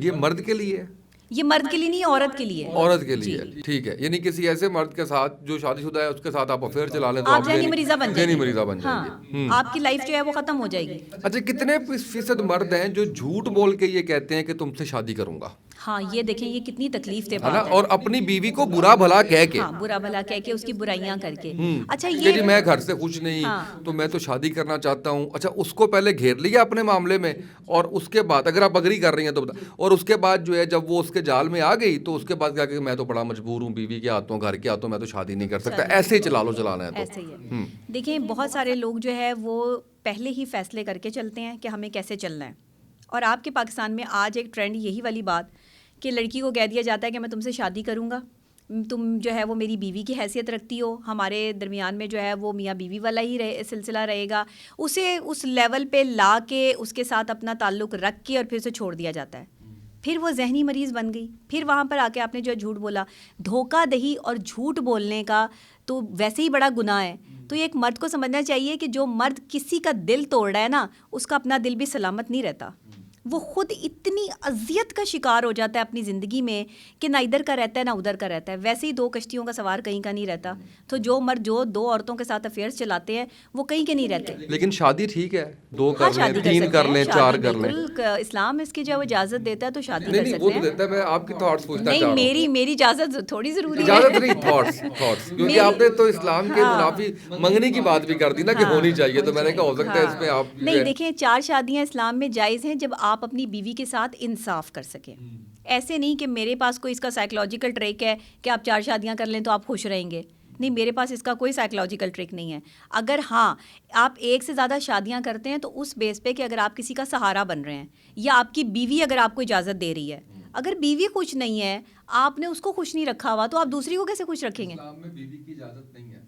یہ مرد کے لیے ہے, یہ مرد کے لیے نہیں, عورت کے لیے. عورت کے لیے, ٹھیک ہے. یعنی کسی ایسے مرد کے ساتھ جو شادی شدہ ہے اس کے ساتھ آپ افیئر چلا لیں تو آپ ذہنی مریضہ بن جائیں گے. مریضہ بن جائیں گے. آپ کی لائف جو ہے وہ ختم ہو جائے گی. اچھا, کتنے فیصد مرد ہیں جو جھوٹ بول کے یہ کہتے ہیں کہ تم سے شادی کروں گا؟ ہاں, یہ دیکھیں یہ کتنی تکلیف دہ ہے بات نا, ہے. اور اپنی بیوی کو برا بھلا کہہ کے, ہاں, برا بھلا کہہ کے, اس کی برائیاں کر کے. اچھا, کہ یہ جی میں گھر سے خوش نہیں تو میں تو شادی کرنا چاہتا ہوں. اچھا, اس کو پہلے گھیر لیا اپنے معاملے میں, اور اس کے بعد اگر آپ اگری کر رہی ہیں تو بتا, اور اس کے بعد جو ہے جب وہ اس کے جال میں آ گئی تو اس کے بعد کہا کہ میں تو بڑا مجبور ہوں, بیوی کے ہاتھوں, گھر کے ہاتھوں, میں تو شادی نہیں کر سکتا. ایسے ہی چلا لو, چلانا ہے تو ایسے ہی ہے. دیکھیں, بہت سارے لوگ جو ہے وہ پہلے ہی فیصلے کر کے چلتے ہیں کہ ہمیں کیسے چلنا ہے. اور آپ کے پاکستان میں آج ایک ٹرینڈ یہی والی بات کہ لڑکی کو کہہ دیا جاتا ہے کہ میں تم سے شادی کروں گا, تم جو ہے وہ میری بیوی کی حیثیت رکھتی ہو, ہمارے درمیان میں جو ہے وہ میاں بیوی والا ہی سلسلہ رہے گا. اسے اس لیول پہ لا کے اس کے ساتھ اپنا تعلق رکھ کے اور پھر اسے چھوڑ دیا جاتا ہے. پھر وہ ذہنی مریض بن گئی. پھر وہاں پر آ کے آپ نے جو جھوٹ بولا, دھوکہ دہی اور جھوٹ بولنے کا تو ویسے ہی بڑا گناہ ہے. تو یہ ایک مرد کو سمجھنا چاہیے کہ جو مرد کسی کا دل توڑ رہا ہے نا, اس کا اپنا دل بھی سلامت نہیں رہتا. وہ خود اتنی اذیت کا شکار ہو جاتا ہے اپنی زندگی میں کہ نہ ادھر کا رہتا ہے نہ ادھر کا رہتا ہے. ویسے ہی 2 کشتیوں کا سوار کہیں کا نہیں رہتا. تو جو مرد جو 2 عورتوں کے ساتھ افیئرس چلاتے ہیں وہ کہیں کے نہیں رہتے. لیکن شادی ٹھیک ہے, 2 کر لیں, 3 کر لیں, 4 کر لیں. اسلام اس کی جو اجازت دیتا ہے تو شادی کر نہیں, وہ سکتے تو دیتا ہے. میں آپ کی تھاٹس پوچھنا چاہ رہا ہوں. نہیں, میری اجازت تھوڑی ضروری ہے. اجازت نہیں, تھاٹس, کیونکہ آپ نے تو اسلام کے منافی منگنی کی بات بھی کر دی نا کہ ہونی چاہیے, تو میں نے کہا ہو سکتا ہے اس میں آپ نہیں. دیکھیں, 4 شادیاں اسلام میں جائز ہیں جب آپ اپنی بیوی کے ساتھ انصاف کر سکیں. ایسے نہیں کہ میرے پاس کوئی اس کا سائیکلوجیکل ٹرک ہے کہ آپ 4 شادیاں کر لیں تو آپ خوش رہیں گے. نہیں, میرے پاس اس کا کوئی سائیکلوجیکل ٹرک نہیں ہے. اگر ہاں آپ 1 سے زیادہ شادیاں کرتے ہیں تو اس بیس پہ کہ اگر آپ کسی کا سہارا بن رہے ہیں, یا آپ کی بیوی اگر آپ کو اجازت دے رہی ہے. اگر بیوی خوش نہیں ہے, آپ نے اس کو خوش نہیں رکھا ہوا, تو آپ دوسری کو کیسے خوش رکھیں گے؟ اسلام میں بیوی کی اجازت نہیں ہے.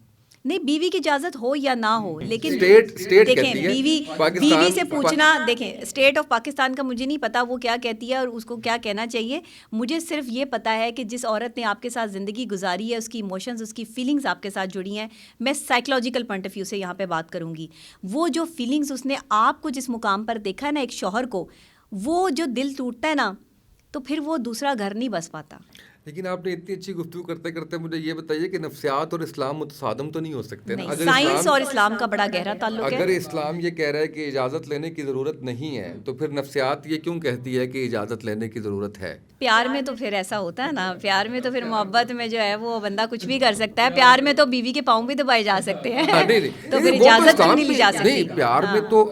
نہیں, بیوی کی اجازت ہو یا نہ ہو, لیکن دیکھیں بیوی سے پوچھنا. دیکھیں, اسٹیٹ آف پاکستان کا مجھے نہیں پتا وہ کیا کہتی ہے اور اس کو کیا کہنا چاہیے. مجھے صرف یہ پتا ہے کہ جس عورت نے آپ کے ساتھ زندگی گزاری ہے, اس کی ایموشنز, اس کی فیلنگز آپ کے ساتھ جڑی ہیں. میں سائیکلوجیکل پوائنٹ آف ویو سے یہاں پہ بات کروں گی. وہ جو فیلنگز اس نے آپ کو جس مقام پر دیکھا ہے نا, ایک شوہر کو, وہ جو دل ٹوٹتا ہے نا, تو پھر وہ دوسرا گھر نہیں بس پاتا. لیکن آپ نے اتنی اچھی گفتگو کرتے کرتے مجھے یہ بتائیے کہ نفسیات اور اسلام متصادم تو نہیں ہو سکتے نا؟ سائنس اور اسلام کا بڑا گہرا تعلق ہے. اگر اسلام یہ کہہ رہا ہے کہ اجازت لینے کی ضرورت نہیں ہے, تو پھر نفسیات یہ کیوں کہتی ہے کہ اجازت لینے کی ضرورت ہے؟ پیار میں تو پھر ایسا ہوتا ہے نا, پیار میں تو پھر محبت میں جو ہے وہ بندہ کچھ بھی کر سکتا ہے. پیار میں تو بیوی کے پاؤں بھی دبائے جا سکتے ہیں, تو پھر اجازت نہیں لی جا سکتی. نہیں, پیار میں تو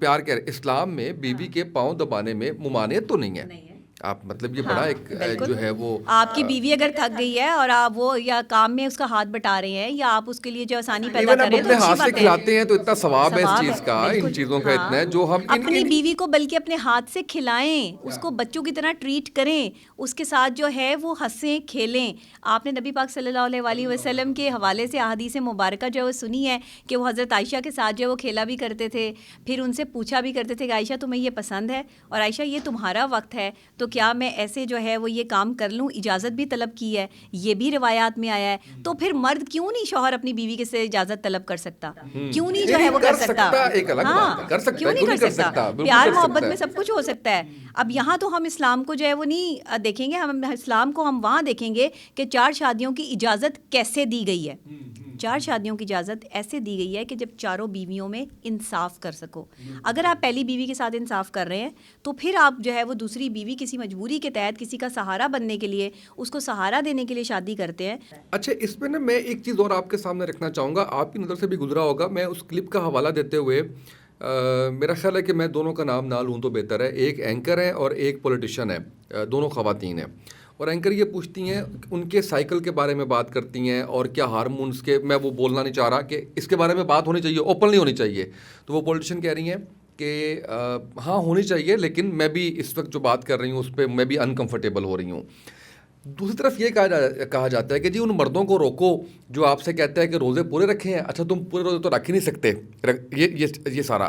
پیار کہہ رہے, اسلام میں بیوی کے پاؤں دبانے میں ممانعت تو نہیں ہے. آپ مطلب یہ بڑا ایک جو ہے وہ آپ کی بیوی اگر تھک گئی ہے اور آپ وہ یا کام میں اس کا ہاتھ بٹا رہے ہیں یا آپ اس کے لیے جو آسانی پیدا کر رہے ہیں اپنے ہاتھ سے کھلاتے ہیں تو اتنا ثواب ہے اس چیز کا، بالکل، ان چیزوں کا ہاں، اتنا ہے جو ہم اپنی بیوی کو بلکہ اپنے ہاتھ سے کھلائیں، اس کو بچوں کی طرح ٹریٹ کریں، اس کے ساتھ جو ہے وہ ہنسیں کھیلیں. آپ نے نبی پاک صلی اللہ علیہ وسلم کے حوالے سے احادیث مبارکہ جو ہے وہ سنی ہے کہ وہ حضرت عائشہ کے ساتھ جو ہے وہ کھیلا بھی کرتے تھے، پھر ان سے پوچھا بھی کرتے تھے کہ عائشہ تمہیں یہ پسند ہے اور عائشہ یہ تمہارا وقت ہے تو کیا میں ایسے جو ہے وہ یہ کام کر لوں، اجازت بھی طلب کی ہے، یہ بھی روایات میں آیا ہے. تو پھر مرد کیوں نہیں شوہر اپنی بیوی کے سے اجازت طلب کر سکتا، کیوں نہیں جو ہے وہ کر سکتا؟ ہاں، کیوں نہیں کر سکتا؟ پیار محبت میں سب کچھ ہو سکتا ہے. اب یہاں تو ہم اسلام کو جو ہے وہ نہیں دیکھیں گے، ہم اسلام کو ہم وہاں دیکھیں گے کہ 4 شادیوں کی اجازت کیسے دی گئی ہے. 4 شادیوں کی اجازت ایسے دی گئی ہے کہ جب چاروں بیویوں میں انصاف کر سکو. اگر آپ پہلی بیوی کے ساتھ انصاف کر رہے ہیں تو پھر آپ جو ہے وہ دوسری بیوی کسی مجبوری کے تحت کسی کا سہارا بننے کے لیے، اس کو سہارا دینے کے لیے شادی کرتے ہیں. اچھا، اس میں نا میں ایک چیز اور آپ کے سامنے رکھنا چاہوں گا، آپ کی نظر سے بھی گزرا ہوگا. میں اس کلپ کا حوالہ دیتے ہوئے میرا خیال ہے کہ میں دونوں کا نام نہ لوں تو بہتر ہے. ایک اینکر ہے اور ایک پولیٹیشین ہے، دونوں خواتین ہیں. اور اینکر یہ پوچھتی ہیں، ان کے سائیکل کے بارے میں بات کرتی ہیں اور کیا ہارمونس کے، میں وہ بولنا نہیں چاہ رہا کہ اس کے بارے میں بات ہونی چاہیے، اوپنلی ہونی چاہیے. تو وہ پولیٹیشین کہہ رہی ہیں کہ ہاں ہونی چاہیے، لیکن میں بھی اس وقت جو بات کر رہی ہوں اس پہ میں بھی انکمفرٹیبل ہو رہی ہوں. دوسری طرف یہ کہا جاتا ہے کہ جی ان مردوں کو روکو جو آپ سے کہتا ہے کہ روزے پورے رکھے ہیں. اچھا، تم پورے روزے تو رکھ ہی نہیں سکتے. یہ سارا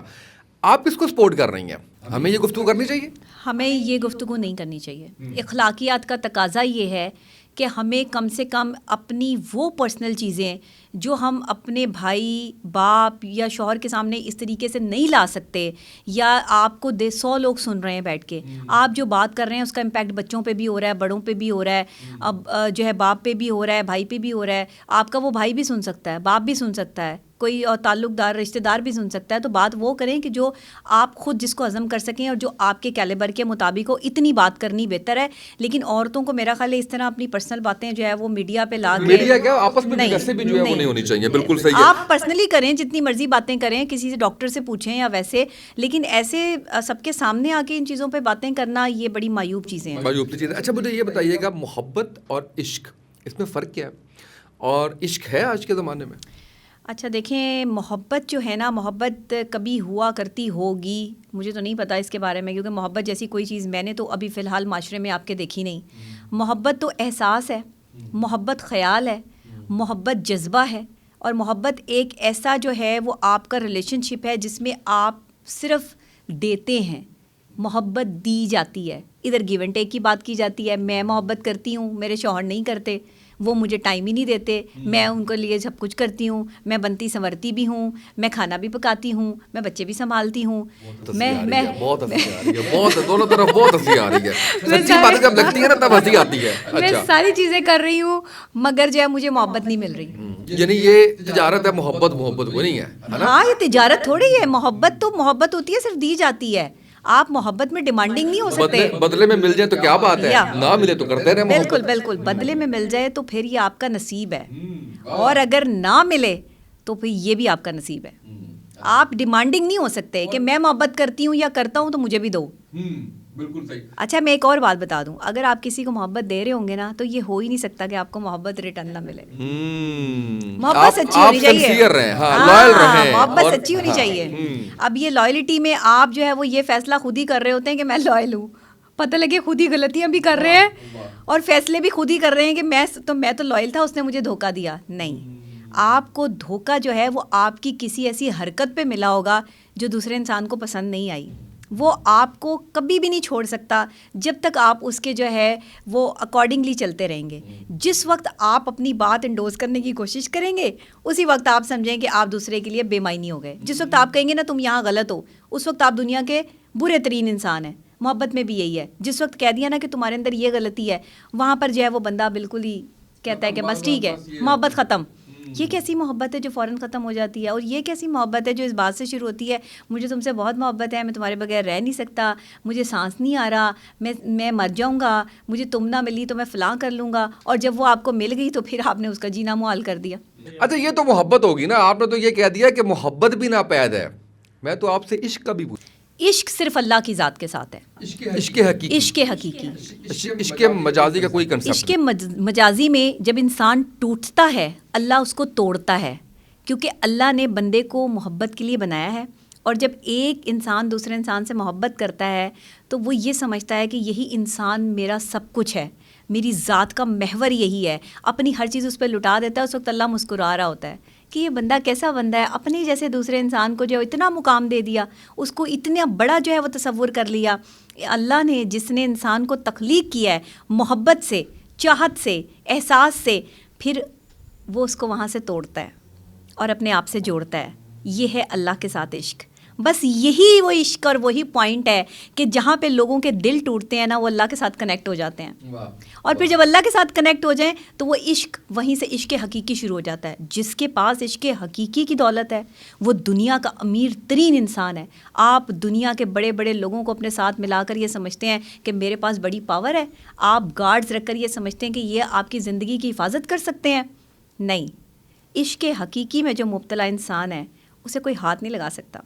آپ اس کو سپورٹ کر رہی ہیں. ہمیں یہ گفتگو کرنی چاہیے؟ ہمیں یہ گفتگو نہیں کرنی چاہیے. اخلاقیات کا تقاضا یہ ہے کہ ہمیں کم سے کم اپنی وہ پرسنل چیزیں جو ہم اپنے بھائی، باپ یا شوہر کے سامنے اس طریقے سے نہیں لا سکتے، یا آپ کو 100 لوگ سن رہے ہیں بیٹھ کے، آپ جو بات کر رہے ہیں اس کا امپیکٹ بچوں پہ بھی ہو رہا ہے، بڑوں پہ بھی ہو رہا ہے، اب جو ہے باپ پہ بھی ہو رہا ہے، بھائی پہ بھی ہو رہا ہے. آپ کا وہ بھائی بھی سن سکتا ہے، باپ بھی سن سکتا ہے، کوئی اور تعلق دار رشتہ دار بھی سن سکتا ہے. تو بات وہ کریں کہ جو آپ خود جس کو ہضم کر سکیں اور جو آپ کے کیلیبر کے مطابق ہو. اتنی بات کرنی بہتر ہے. لیکن عورتوں کو میرا خیال ہے اس طرح اپنی پرسنل باتیں جو ہے وہ میڈیا پہ لا کے، میڈیا کیا آپس میں ویسے بھی جو ہے وہ نہیں ہونی چاہیے. بالکل صحیح ہے. آپ پرسنلی کریں، جتنی مرضی باتیں کریں، کسی سے ڈاکٹر سے پوچھیں یا ویسے، لیکن ایسے سب کے سامنے آ کے ان چیزوں پہ باتیں کرنا یہ بڑی معیوب چیزیں ہیں. معیوب چیزیں. اچھا، مجھے یہ بتائیے گا، محبت اور عشق اس میں فرق کیا ہے، اور عشق ہے آج کے زمانے میں؟ اچھا دیکھیں، محبت جو ہے نا، محبت کبھی ہوا کرتی ہوگی، مجھے تو نہیں پتا اس کے بارے میں، کیونکہ محبت جیسی کوئی چیز میں نے تو ابھی فی الحال معاشرے میں آپ کے دیکھی نہیں. محبت تو احساس ہے، محبت خیال ہے، محبت جذبہ ہے، اور محبت ایک ایسا جو ہے وہ آپ کا ریلیشن شپ ہے جس میں آپ صرف دیتے ہیں. محبت دی جاتی ہے، ادھر گیو اینڈ ٹیک کی بات کی جاتی ہے. میں محبت کرتی ہوں، میرے شوہر نہیں کرتے، وہ مجھے ٹائم ہی نہیں دیتے، میں ان کے لیے سب کچھ کرتی ہوں، میں بنتی سنورتی بھی ہوں، میں کھانا بھی پکاتی ہوں، میں بچے بھی سنبھالتی ہوں. بہت ہنسی آ رہی ہے، بہت دونوں طرف بہت ہنسی آ رہی ہے. سچی بات جب لگتی ہے نا تب ہنسی آتی ہے. میں ساری چیزیں کر رہی ہوں مگر جو ہے مجھے محبت نہیں مل رہی. یعنی یہ تجارت ہے، محبت کو نہیں ہے. ہاں، یہ تجارت تھوڑی ہے. محبت تو محبت ہوتی ہے، صرف دی جاتی ہے. آپ محبت میں ڈیمانڈنگ نہیں ہو سکتے. بدلے میں مل جائے تو کیا بات ہے، نہ ملے تو کرتے رہے. بالکل بالکل، بدلے میں مل جائے تو پھر یہ آپ کا نصیب ہے، اور اگر نہ ملے تو پھر یہ بھی آپ کا نصیب ہے. آپ ڈیمانڈنگ نہیں ہو سکتے کہ میں محبت کرتی ہوں یا کرتا ہوں تو مجھے بھی دو. بالکل صحیح. اچھا، میں ایک اور بات بتا دوں، اگر آپ کسی کو محبت دے رہے ہوں گے نا تو یہ ہو ہی نہیں سکتا کہ آپ کو محبت ریٹرن نہ ملے. محبت سچی ہونی چاہیے. محبت سچی ہونی چاہیے. اب یہ لائلٹی میں آپ جو ہے وہ یہ فیصلہ خود ہی کر رہے ہوتے ہیں کہ میں لائل ہوں، پتہ لگے خود ہی غلطیاں بھی کر رہے ہیں اور فیصلے بھی خود ہی کر رہے ہیں کہ میں تو لائل تھا، اس نے مجھے دھوکہ دیا. نہیں، آپ کو دھوکہ جو ہے وہ آپ کی کسی ایسی حرکت پہ ملا ہوگا جو دوسرے انسان کو پسند نہیں آئی. وہ آپ کو کبھی بھی نہیں چھوڑ سکتا جب تک آپ اس کے جو ہے وہ اکارڈنگلی چلتے رہیں گے. جس وقت آپ اپنی بات انڈوز کرنے کی کوشش کریں گے اسی وقت آپ سمجھیں کہ آپ دوسرے کے لیے بے معنی ہو گئے. جس وقت آپ کہیں گے نا تم یہاں غلط ہو، اس وقت آپ دنیا کے برے ترین انسان ہیں. محبت میں بھی یہی ہے. جس وقت کہہ دیا نا کہ تمہارے اندر یہ غلطی ہے، وہاں پر جو ہے وہ بندہ بالکل ہی کہتا ہے کہ بس ٹھیک ہے، محبت ختم. یہ کیسی محبت ہے جو فوراً ختم ہو جاتی ہے؟ اور یہ کیسی محبت ہے جو اس بات سے شروع ہوتی ہے مجھے تم سے بہت محبت ہے، میں تمہارے بغیر رہ نہیں سکتا، مجھے سانس نہیں آ رہا، میں مر جاؤں گا، مجھے تم نہ ملی تو میں فلاں کر لوں گا، اور جب وہ آپ کو مل گئی تو پھر آپ نے اس کا جینا محال کر دیا. اچھا، یہ تو محبت ہوگی نا. آپ نے تو یہ کہہ دیا کہ محبت بھی ناپید ہے. میں تو آپ سے عشق کا بھی پوچھوں. عشق صرف اللہ کی ذات کے ساتھ ہے. عشق حقیقی، عشق حقیقی. عشق مجازی کا کوئی کنسپٹ عشق مجازی میں جب انسان ٹوٹتا ہے اللہ اس کو توڑتا ہے، کیونکہ اللہ نے بندے کو محبت کے لیے بنایا ہے. اور جب ایک انسان دوسرے انسان سے محبت کرتا ہے تو وہ یہ سمجھتا ہے کہ یہی انسان میرا سب کچھ ہے، میری ذات کا محور یہی ہے، اپنی ہر چیز اس پہ لٹا دیتا ہے. اس وقت اللہ مسکرا رہا ہوتا ہے کہ یہ بندہ کیسا بندہ ہے، اپنے جیسے دوسرے انسان کو جو ہے اتنا مقام دے دیا، اس کو اتنا بڑا جو ہے وہ تصور کر لیا. اللہ نے جس نے انسان کو تخلیق کیا ہے محبت سے، چاہت سے، احساس سے، پھر وہ اس کو وہاں سے توڑتا ہے اور اپنے آپ سے جوڑتا ہے. یہ ہے اللہ کے ساتھ عشق. بس یہی وہ عشق اور وہی پوائنٹ ہے کہ جہاں پہ لوگوں کے دل ٹوٹتے ہیں نا وہ اللہ کے ساتھ کنیکٹ ہو جاتے ہیں. اور پھر جب اللہ کے ساتھ کنیکٹ ہو جائیں تو وہ عشق وہیں سے عشق حقیقی شروع ہو جاتا ہے. جس کے پاس عشق حقیقی کی دولت ہے وہ دنیا کا امیر ترین انسان ہے. آپ دنیا کے بڑے بڑے لوگوں کو اپنے ساتھ ملا کر یہ سمجھتے ہیں کہ میرے پاس بڑی پاور ہے، آپ گارڈز رکھ کر یہ سمجھتے ہیں کہ یہ آپ کی زندگی کی حفاظت کر سکتے ہیں. نہیں، عشق حقیقی میں جو مبتلا انسان ہے اسے کوئی ہاتھ نہیں لگا سکتا.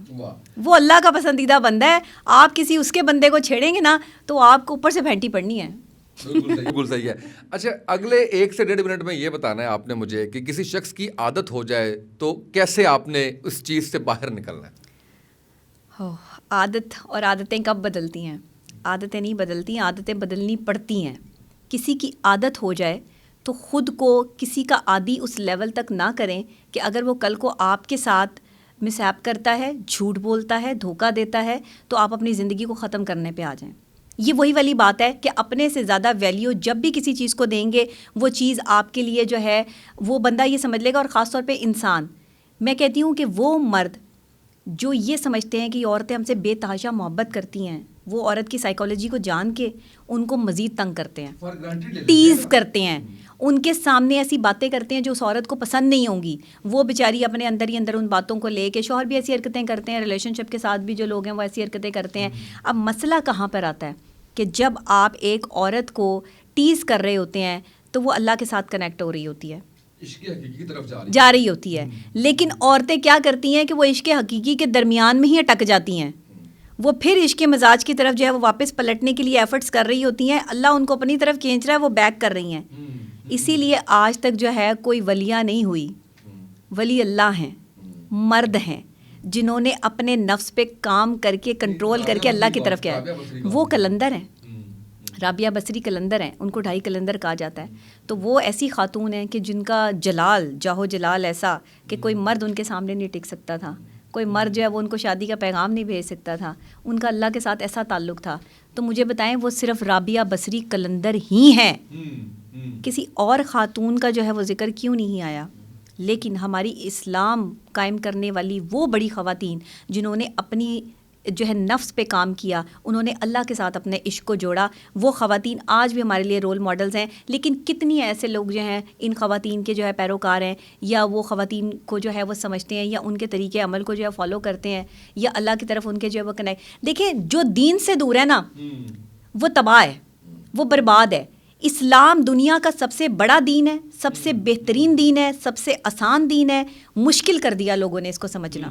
وہ اللہ کا پسندیدہ بندہ ہے. آپ کسی اس کے بندے کو چھیڑیں گے نا تو آپ کو اوپر سے پھینٹی پڑنی ہے. بالکل صحیح ہے. اچھا، اگلے 1 سے 1.5 منٹ میں یہ بتانا ہے آپ نے مجھے کہ کسی شخص کی عادت ہو جائے تو کیسے آپ نے اس چیز سے باہر نکلنا ہے. عادت اور عادتیں کب بدلتی ہیں؟ عادتیں نہیں بدلتی، عادتیں بدلنی پڑتی ہیں. کسی کی عادت ہو جائے تو خود کو کسی کا عادی اس لیول تک نہ کریں کہ اگر وہ کل کو آپ کے ساتھ مسہیپ کرتا ہے، جھوٹ بولتا ہے، دھوکہ دیتا ہے تو آپ اپنی زندگی کو ختم کرنے پہ آ جائیں. یہ وہی والی بات ہے کہ اپنے سے زیادہ ویلیو جب بھی کسی چیز کو دیں گے وہ چیز آپ کے لیے جو ہے وہ بندہ یہ سمجھ لے گا. اور خاص طور پہ انسان، میں کہتی ہوں کہ وہ مرد جو یہ سمجھتے ہیں کہ یہ عورتیں ہم سے بے تحاشا محبت کرتی ہیں، وہ عورت کی سائیکالوجی کو جان کے ان کو مزید تنگ کرتے ہیں، ٹیز کرتے ہیں، ان کے سامنے ایسی باتیں کرتے ہیں جو اس عورت کو پسند نہیں ہوں گی. وہ بیچاری اپنے اندر ہی اندر ان باتوں کو لے کے، شوہر بھی ایسی حرکتیں کرتے ہیں، ریلیشن شپ کے ساتھ بھی جو لوگ ہیں وہ ایسی حرکتیں کرتے ہیں. اب مسئلہ کہاں پر آتا ہے کہ جب آپ ایک عورت کو ٹیز کر رہے ہوتے ہیں تو وہ اللہ کے ساتھ کنیکٹ ہو رہی ہوتی ہے، عشق حقیقی کی طرف جا رہی ہوتی ہے. لیکن عورتیں کیا کرتی ہیں کہ وہ عشق حقیقی کے درمیان میں ہی اٹک جاتی ہیں. وہ پھر عشق مزاج کی طرف جو ہے وہ واپس پلٹنے کے لیے ایفرٹس کر رہی ہوتی ہیں. اللہ ان کو اپنی طرف کھینچ رہا ہے، وہ بیک کر رہی ہیں. اسی لیے آج تک جو ہے کوئی ولیہ نہیں ہوئی. ولی اللہ ہیں، مرد ہیں جنہوں نے اپنے نفس پہ کام کر کے کنٹرول کر کے اللہ کی طرف کیا ہے. وہ کلندر ہیں، رابعہ بصری کلندر ہیں، ان کو 2.5 کلندر کہا جاتا ہے. تو وہ ایسی خاتون ہیں کہ جن کا جلال، جاہو جلال ایسا کہ کوئی مرد ان کے سامنے نہیں ٹک سکتا تھا، کوئی مرد جو ہے وہ ان کو شادی کا پیغام نہیں بھیج سکتا تھا. ان کا اللہ کے ساتھ ایسا تعلق تھا. تو مجھے بتائیں وہ صرف رابعہ بصری کلندر ہی ہیں، کسی اور خاتون کا جو ہے وہ ذکر کیوں نہیں آیا؟ لیکن ہماری اسلام قائم کرنے والی وہ بڑی خواتین جنہوں نے اپنی جو ہے نفس پہ کام کیا، انہوں نے اللہ کے ساتھ اپنے عشق کو جوڑا، وہ خواتین آج بھی ہمارے لیے رول ماڈلز ہیں. لیکن کتنی ایسے لوگ جو ہیں ان خواتین کے جو ہے پیروکار ہیں، یا وہ خواتین کو جو ہے وہ سمجھتے ہیں، یا ان کے طریقے عمل کو جو ہے فالو کرتے ہیں، یا اللہ کی طرف ان کے جو ہے وہ کنیکٹ. دیکھیں جو دین سے دور ہے نا وہ تباہ ہے، وہ برباد ہے. اسلام دنیا کا سب سے بڑا دین ہے، سب سے بہترین دین ہے، سب سے آسان دین ہے. مشکل کر دیا لوگوں نے اس کو سمجھنا.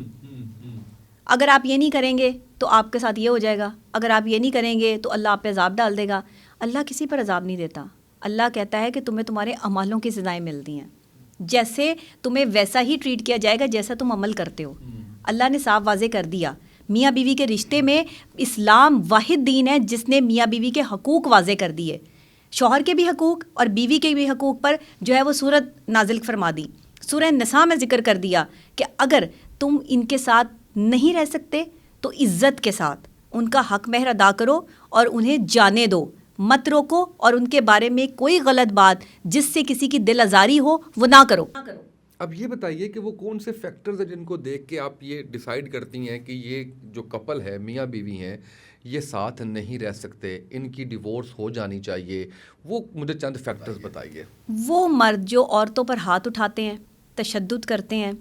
اگر آپ یہ نہیں کریں گے تو آپ کے ساتھ یہ ہو جائے گا، اگر آپ یہ نہیں کریں گے تو اللہ آپ پہ عذاب ڈال دے گا. اللہ کسی پر عذاب نہیں دیتا. اللہ کہتا ہے کہ تمہیں تمہارے اعمالوں کی سزائیں ملتی ہیں، جیسے تمہیں ویسا ہی ٹریٹ کیا جائے گا جیسا تم عمل کرتے ہو. اللہ نے صاف واضح کر دیا. میاں بیوی کے رشتے میں اسلام واحد دین ہے جس نے میاں بیوی کے حقوق واضح کر دیے. شوہر کے بھی حقوق اور بیوی کے بھی حقوق پر جو ہے وہ سورت نازل فرما دی. سورہ نساء میں ذکر کر دیا کہ اگر تم ان کے ساتھ نہیں رہ سکتے تو عزت کے ساتھ ان کا حق مہر ادا کرو اور انہیں جانے دو، مت روکو، اور ان کے بارے میں کوئی غلط بات جس سے کسی کی دل آزاری ہو وہ نہ کرو. اب یہ بتائیے کہ وہ کون سے فیکٹرز ہیں جن کو دیکھ کے آپ یہ ڈیسائیڈ کرتی ہیں کہ یہ جو کپل ہے، میاں بیوی ہیں، یہ ساتھ نہیں رہ سکتے، ان کی ڈیورس ہو جانی چاہیے. وہ مجھے چند فیکٹرز بتائیے. وہ مرد جو عورتوں پر ہاتھ اٹھاتے ہیں، تشدد کرتے ہیں،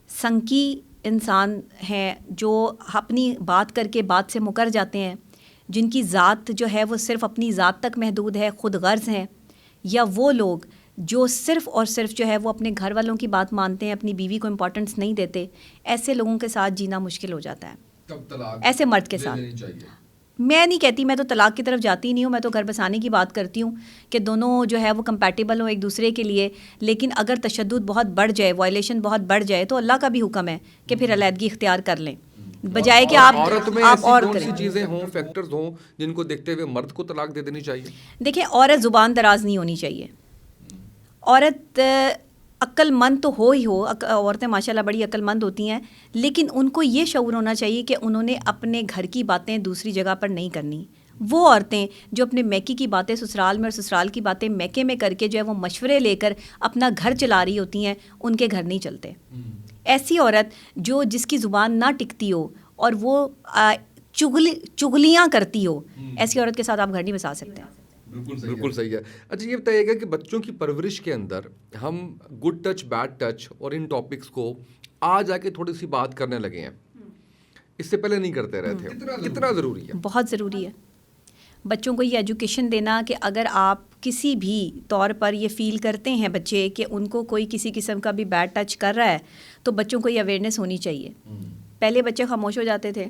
سنکی انسان ہیں، جو اپنی بات کر کے بات سے مکر جاتے ہیں، جن کی ذات جو ہے وہ صرف اپنی ذات تک محدود ہے، خود غرض ہیں، یا وہ لوگ جو صرف اور صرف جو ہے وہ اپنے گھر والوں کی بات مانتے ہیں، اپنی بیوی کو امپورٹنس نہیں دیتے، ایسے لوگوں کے ساتھ جینا مشکل ہو جاتا ہے. ایسے مرد کے ساتھ. میں نہیں کہتی, میں تو طلاق کی طرف جاتی نہیں ہوں, میں تو گھر بسانے کی بات کرتی ہوں کہ دونوں جو ہے وہ کمپیٹیبل ہوں ایک دوسرے کے لیے. لیکن اگر تشدد بہت بڑھ جائے, وائلیشن بہت بڑھ جائے, تو اللہ کا بھی حکم ہے کہ پھر علیحدگی اختیار کر لیں, بجائے کہ آپ اور ایسی چیزیں ہوں, فیکٹرز ہوں جن کو دیکھتے ہوئے مرد کو طلاق دے دینی چاہیے. دیکھیں, عورت زبان دراز نہیں ہونی چاہیے. عورت عقل مند تو ہو ہی ہو, عورتیں ماشاء اللہ بڑی عقل مند ہوتی ہیں, لیکن ان کو یہ شعور ہونا چاہیے کہ انہوں نے اپنے گھر کی باتیں دوسری جگہ پر نہیں کرنی. وہ عورتیں جو اپنے میکے کی باتیں سسرال میں اور سسرال کی باتیں میکے میں کر کے جو ہے وہ مشورے لے کر اپنا گھر چلا رہی ہوتی ہیں, ان کے گھر نہیں چلتے. ایسی عورت جس کی زبان نہ ٹکتی ہو اور وہ چغلیاں کرتی ہو, ایسی عورت کے ساتھ آپ گھر نہیں بسا سکتے. بالکل صحیح ہے. اچھا, یہ بتائیے گا کہ بچوں کی پرورش کے اندر ہم گڈ ٹچ, بیڈ ٹچ اور ان ٹاپکس کو آج آ کے تھوڑی سی بات کرنے لگے ہیں, اس سے پہلے نہیں کرتے رہے تھے. کتنا ضروری ہے؟ بہت ضروری ہے بچوں کو یہ ایجوکیشن دینا کہ اگر آپ کسی بھی طور پر یہ فیل کرتے ہیں بچے کہ ان کو کوئی کسی قسم کا بھی بیڈ ٹچ کر رہا ہے, تو بچوں کو یہ اویئرنیس ہونی چاہیے. پہلے بچے خاموش ہو جاتے تھے,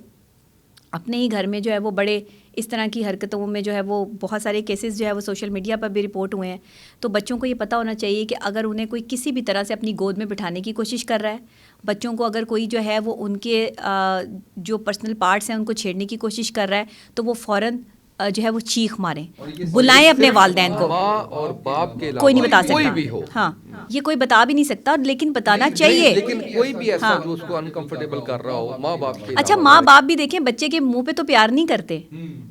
اپنے ہی گھر میں جو ہے وہ بڑے اس طرح کی حرکتوں میں جو ہے وہ بہت سارے کیسز جو ہے وہ سوشل میڈیا پر بھی رپورٹ ہوئے ہیں. تو بچوں کو یہ پتہ ہونا چاہیے کہ اگر انہیں کوئی کسی بھی طرح سے اپنی گود میں بٹھانے کی کوشش کر رہا ہے, بچوں کو اگر کوئی جو ہے وہ ان کے جو پرسنل پارٹس ہیں ان کو چھیڑنے کی کوشش کر رہا ہے, تو وہ فوراً جو ہے وہ چیخ ماریں, بلائیں اپنے والدین کو. اور باپ کے کوئی نہیں بتا سکتا, کوئی بھی ہو, ہاں یہ کوئی بتا بھی نہیں سکتا, لیکن بتانا چاہیے. لیکن کوئی بھی ایسا جو اس کو انکمفرٹیبل کر رہا ہو, ماں باپ کے. اچھا, ماں باپ بھی دیکھیں بچے کے منہ پہ تو پیار نہیں کرتے,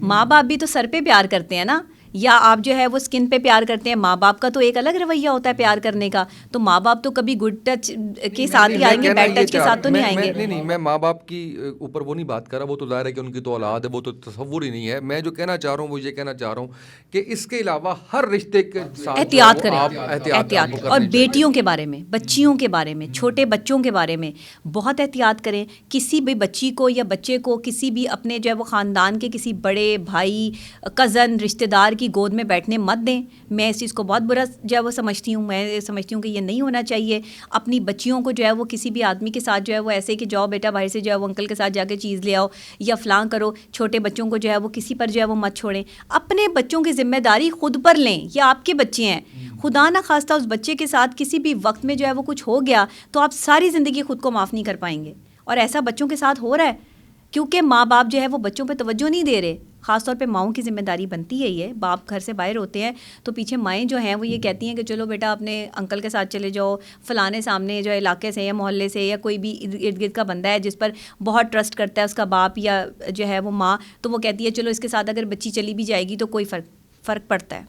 ماں باپ بھی تو سر پہ پیار کرتے ہیں نا, یا آپ جو ہے وہ اسکن پہ پیار کرتے ہیں. ماں باپ کا تو ایک الگ رویہ ہوتا ہے پیار کرنے کا, تو ماں باپ تو کبھی گڈ ٹچ کے ساتھ ہی آئیں گے, بیڈ ٹچ کے ساتھ تو نہیں آئیں گے. نہیں, میں ماں باپ کی اوپر وہ نہیں بات کر رہا, وہ تو ظاہر ہے کہ ان کی تو اولاد ہے, وہ تو تصور ہی نہیں ہے. میں جو کہنا چاہ رہا ہوں وہ یہ کہنا چاہ رہا ہوں کہ اس کے علاوہ ہر رشتے کے ساتھ احتیاط کریں, احتیاط. اور بیٹیوں کے بارے میں, بچیوں کے بارے میں, چھوٹے بچوں کے بارے میں بہت احتیاط کریں. کسی بھی بچی کو یا بچے کو کسی بھی اپنے جو ہے وہ خاندان کے کسی بڑے بھائی, کزن, رشتہ دار کی گود میں بیٹھنے مت دیں. میں اس چیز کو بہت برا جو ہے وہ سمجھتی ہوں. میں سمجھتی ہوں کہ یہ نہیں ہونا چاہیے. اپنی بچیوں کو جو ہے وہ کسی بھی آدمی کے ساتھ جو ہے وہ ایسے کہ جاؤ بیٹا باہر سے جو ہے وہ انکل کے ساتھ جا کے چیز لے آؤ یا فلاں کرو, چھوٹے بچوں کو جو ہے وہ کسی پر جو ہے وہ مت چھوڑیں. اپنے بچوں کی ذمہ داری خود پر لیں. یہ آپ کے بچے ہیں, خدا نہ خواستہ اس بچے کے ساتھ کسی بھی وقت میں جو ہے وہ کچھ ہو گیا تو آپ ساری زندگی خود کو معاف نہیں کر پائیں گے. اور ایسا بچوں کے ساتھ ہو رہا ہے کیونکہ ماں باپ جو ہے وہ بچوں پہ توجہ نہیں دے رہے. خاص طور پہ ماؤں کی ذمہ داری بنتی ہے یہ. باپ گھر سے باہر ہوتے ہیں تو پیچھے مائیں جو ہیں وہ یہ کہتی ہیں کہ چلو بیٹا اپنے انکل کے ساتھ چلے جاؤ, فلانے سامنے جو ہے علاقے سے یا محلے سے یا کوئی بھی ارد گرد کا بندہ ہے جس پر بہت ٹرسٹ کرتا ہے اس کا باپ یا جو ہے وہ ماں, تو وہ کہتی ہے چلو اس کے ساتھ اگر بچی چلی بھی جائے گی تو کوئی فرق پڑتا ہے.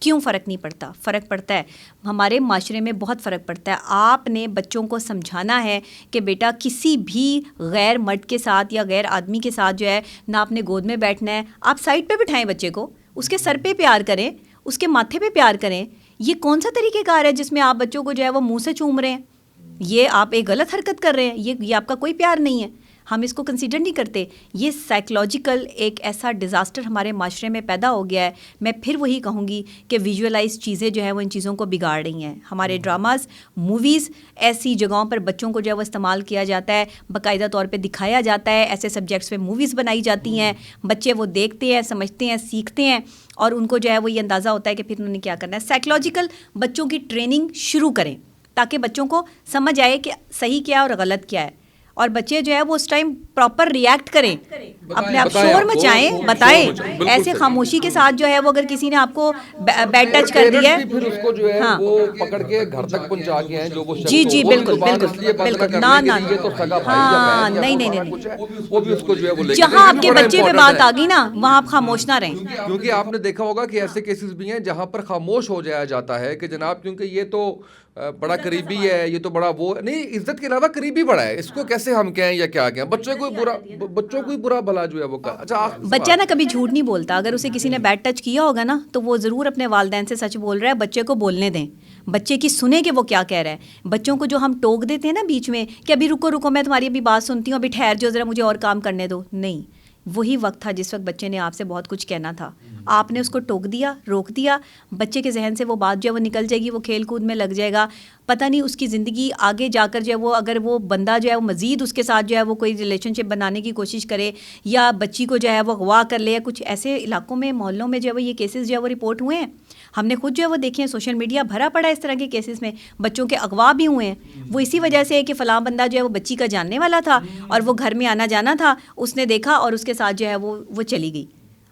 کیوں فرق نہیں پڑتا؟ فرق پڑتا ہے, ہمارے معاشرے میں بہت فرق پڑتا ہے. آپ نے بچوں کو سمجھانا ہے کہ بیٹا کسی بھی غیر مرد کے ساتھ یا غیر آدمی کے ساتھ جو ہے نہ اپنے گود میں بیٹھنا ہے. آپ سائڈ پہ بٹھائیں بچے کو, اس کے سر پہ پیار کریں, اس کے ماتھے پہ پیار کریں. یہ کون سا طریقہ کار ہے جس میں آپ بچوں کو جو ہے وہ منہ سے چوم رہے ہیں؟ یہ آپ ایک غلط حرکت کر رہے ہیں. یہ آپ کا کوئی پیار نہیں ہے. ہم اس کو کنسیڈر نہیں کرتے. یہ سائیکلوجیکل ایک ایسا ڈیزاسٹر ہمارے معاشرے میں پیدا ہو گیا ہے. میں پھر وہی کہوں گی کہ ویژولائز چیزیں جو ہیں وہ ان چیزوں کو بگاڑ رہی ہیں. ہمارے ڈراماز, موویز ایسی جگہوں پر بچوں کو جو ہے وہ استعمال کیا جاتا ہے, باقاعدہ طور پہ دکھایا جاتا ہے, ایسے سبجیکٹس پہ موویز بنائی جاتی ہیں. بچے وہ دیکھتے ہیں, سمجھتے ہیں, سیکھتے ہیں اور ان کو جو ہے وہ یہ اندازہ ہوتا ہے کہ پھر انہوں نے کیا کرنا ہے. سائیکلوجیکل بچوں کی ٹریننگ شروع کریں تاکہ بچوں کو سمجھ آئے کہ صحیح کیا اور غلط کیا ہے, اور بچے جو ہے وہ اس ٹائم پراپر ریئیکٹ کریں, اپنے آپ شور مچائیں, بتائیں. ایسے خاموشی کے ساتھ جو ہے وہ اگر کسی نے آپ کو بیڈ ٹچ کر دیا ہے پھر اس کو جو ہے وہ پکڑ کے گھر تک پہنچا کے ہیں جو وہ جی جی بالکل بالکل بالکل, نہ ہاں نہیں نہیں نہیں, وہ بھی اس کو جو ہے وہ جہاں آپ کے بچے پہ بات آ گئی نا وہاں آپ خاموش نہ رہیں. کیونکہ آپ نے دیکھا ہوگا کہ ایسے کیسز بھی ہیں جہاں پر خاموش ہو جایا جاتا ہے کہ جناب کیونکہ یہ تو بڑا قریبی ہے, یہ تو بڑا وہ نہیں, عزت کے علاوہ قریبی بڑا ہے, اس کو کیسے ہم کہیں یا کیا کہیں. بچوں کو برا بھلا جو ہے وہ. اچھا, بچہ نا کبھی جھوٹ نہیں بولتا. اگر اسے کسی نے بیڈ ٹچ کیا ہوگا نا تو وہ ضرور اپنے والدین سے سچ بول رہا ہے. بچے کو بولنے دیں, بچے کی سنیں کہ وہ کیا کہہ رہا ہے. بچوں کو جو ہم ٹوک دیتے ہیں نا بیچ میں کہ ابھی رکو میں تمہاری ابھی بات سنتی ہوں, ابھی ٹھہر جو ذرا مجھے اور کام کرنے دو, نہیں, وہی وقت تھا جس وقت بچے نے آپ سے بہت کچھ کہنا تھا. آپ نے اس کو ٹوک دیا, روک دیا, بچے کے ذہن سے وہ بات جو ہے وہ نکل جائے گی, وہ کھیل کود میں لگ جائے گا, پتہ نہیں اس کی زندگی آگے جا کر جو ہے وہ, اگر وہ بندہ جو ہے وہ مزید اس کے ساتھ جو ہے وہ کوئی ریلیشن شپ بنانے کی کوشش کرے, یا بچی کو جو ہے وہ اغوا کر لے, یا کچھ ایسے علاقوں میں, محلوں میں جو ہے وہ یہ کیسز جو ہے وہ رپورٹ ہوئے ہیں. ہم نے خود جو ہے وہ دیکھے ہیں, سوشل میڈیا بھرا پڑا ہے اس طرح کے کیسز میں, بچوں کے اغوا بھی ہوئے ہیں. وہ اسی وجہ سے ہے کہ فلاں بندہ جو ہے وہ بچی کا جاننے والا تھا, اور وہ گھر میں آنا جانا تھا, اس نے دیکھا اور اس کے ساتھ جو ہے وہ چلی گئی.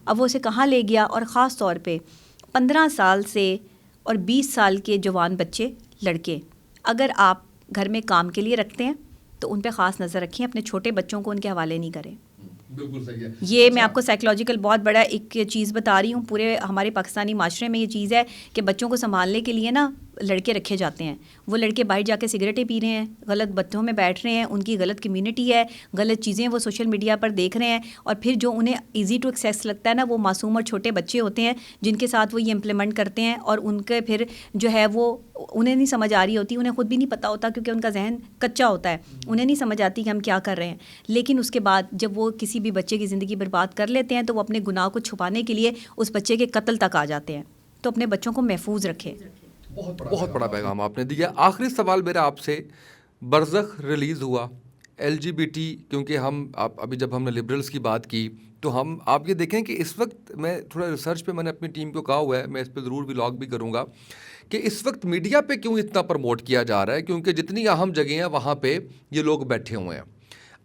اب وہ اسے کہاں لے گیا. اور خاص طور پہ 15 سال سے اور 20 سال کے جوان بچے, لڑکے, اگر آپ گھر میں کام کے لیے رکھتے ہیں تو ان پہ خاص نظر رکھیں, اپنے چھوٹے بچوں کو ان کے حوالے نہیں کریں. بالکل صحیح ہے. یہ میں آپ کو سائیکلوجیکل بہت بڑا ایک چیز بتا رہی ہوں. پورے ہمارے پاکستانی معاشرے میں یہ چیز ہے کہ بچوں کو سنبھالنے کے لیے نا لڑکے رکھے جاتے ہیں. وہ لڑکے باہر جا کے سگریٹیں پی رہے ہیں, غلط بتوں میں بیٹھ رہے ہیں, ان کی غلط کمیونٹی ہے, غلط چیزیں وہ سوشل میڈیا پر دیکھ رہے ہیں, اور پھر جو انہیں ایزی ٹو ایکسیس لگتا ہے نا, وہ معصوم اور چھوٹے بچے ہوتے ہیں جن کے ساتھ وہ یہ امپلیمنٹ کرتے ہیں, اور ان کے پھر جو ہے وہ انہیں نہیں سمجھ آ رہی ہوتی, انہیں خود بھی نہیں پتہ ہوتا کیونکہ ان کا ذہن کچا ہوتا ہے, انہیں نہیں سمجھ آتی کہ ہم کیا کر رہے ہیں. لیکن اس کے بعد جب وہ کسی بھی بچے کی زندگی برباد کر لیتے ہیں تو وہ اپنے گناہ کو چھپانے کے لیے اس بچے کے قتل تک آ جاتے ہیں. تو اپنے بچوں کو محفوظ رکھیں. بہت بڑا پیغام آپ نے دیا. آخری سوال میرا آپ سے, برزخ ریلیز ہوا, LGBT, کیونکہ ہم ابھی جب ہم نے لبرلس کی بات کی تو آپ یہ دیکھیں کہ اس وقت میں تھوڑا ریسرچ پہ میں نے اپنی ٹیم کو کہا ہوا ہے, میں اس پہ ضرور ولاگ بھی کروں گا, کہ اس وقت میڈیا پہ کیوں اتنا پروموٹ کیا جا رہا ہے, کیونکہ جتنی اہم جگہیں ہیں وہاں پہ یہ لوگ بیٹھے ہوئے ہیں.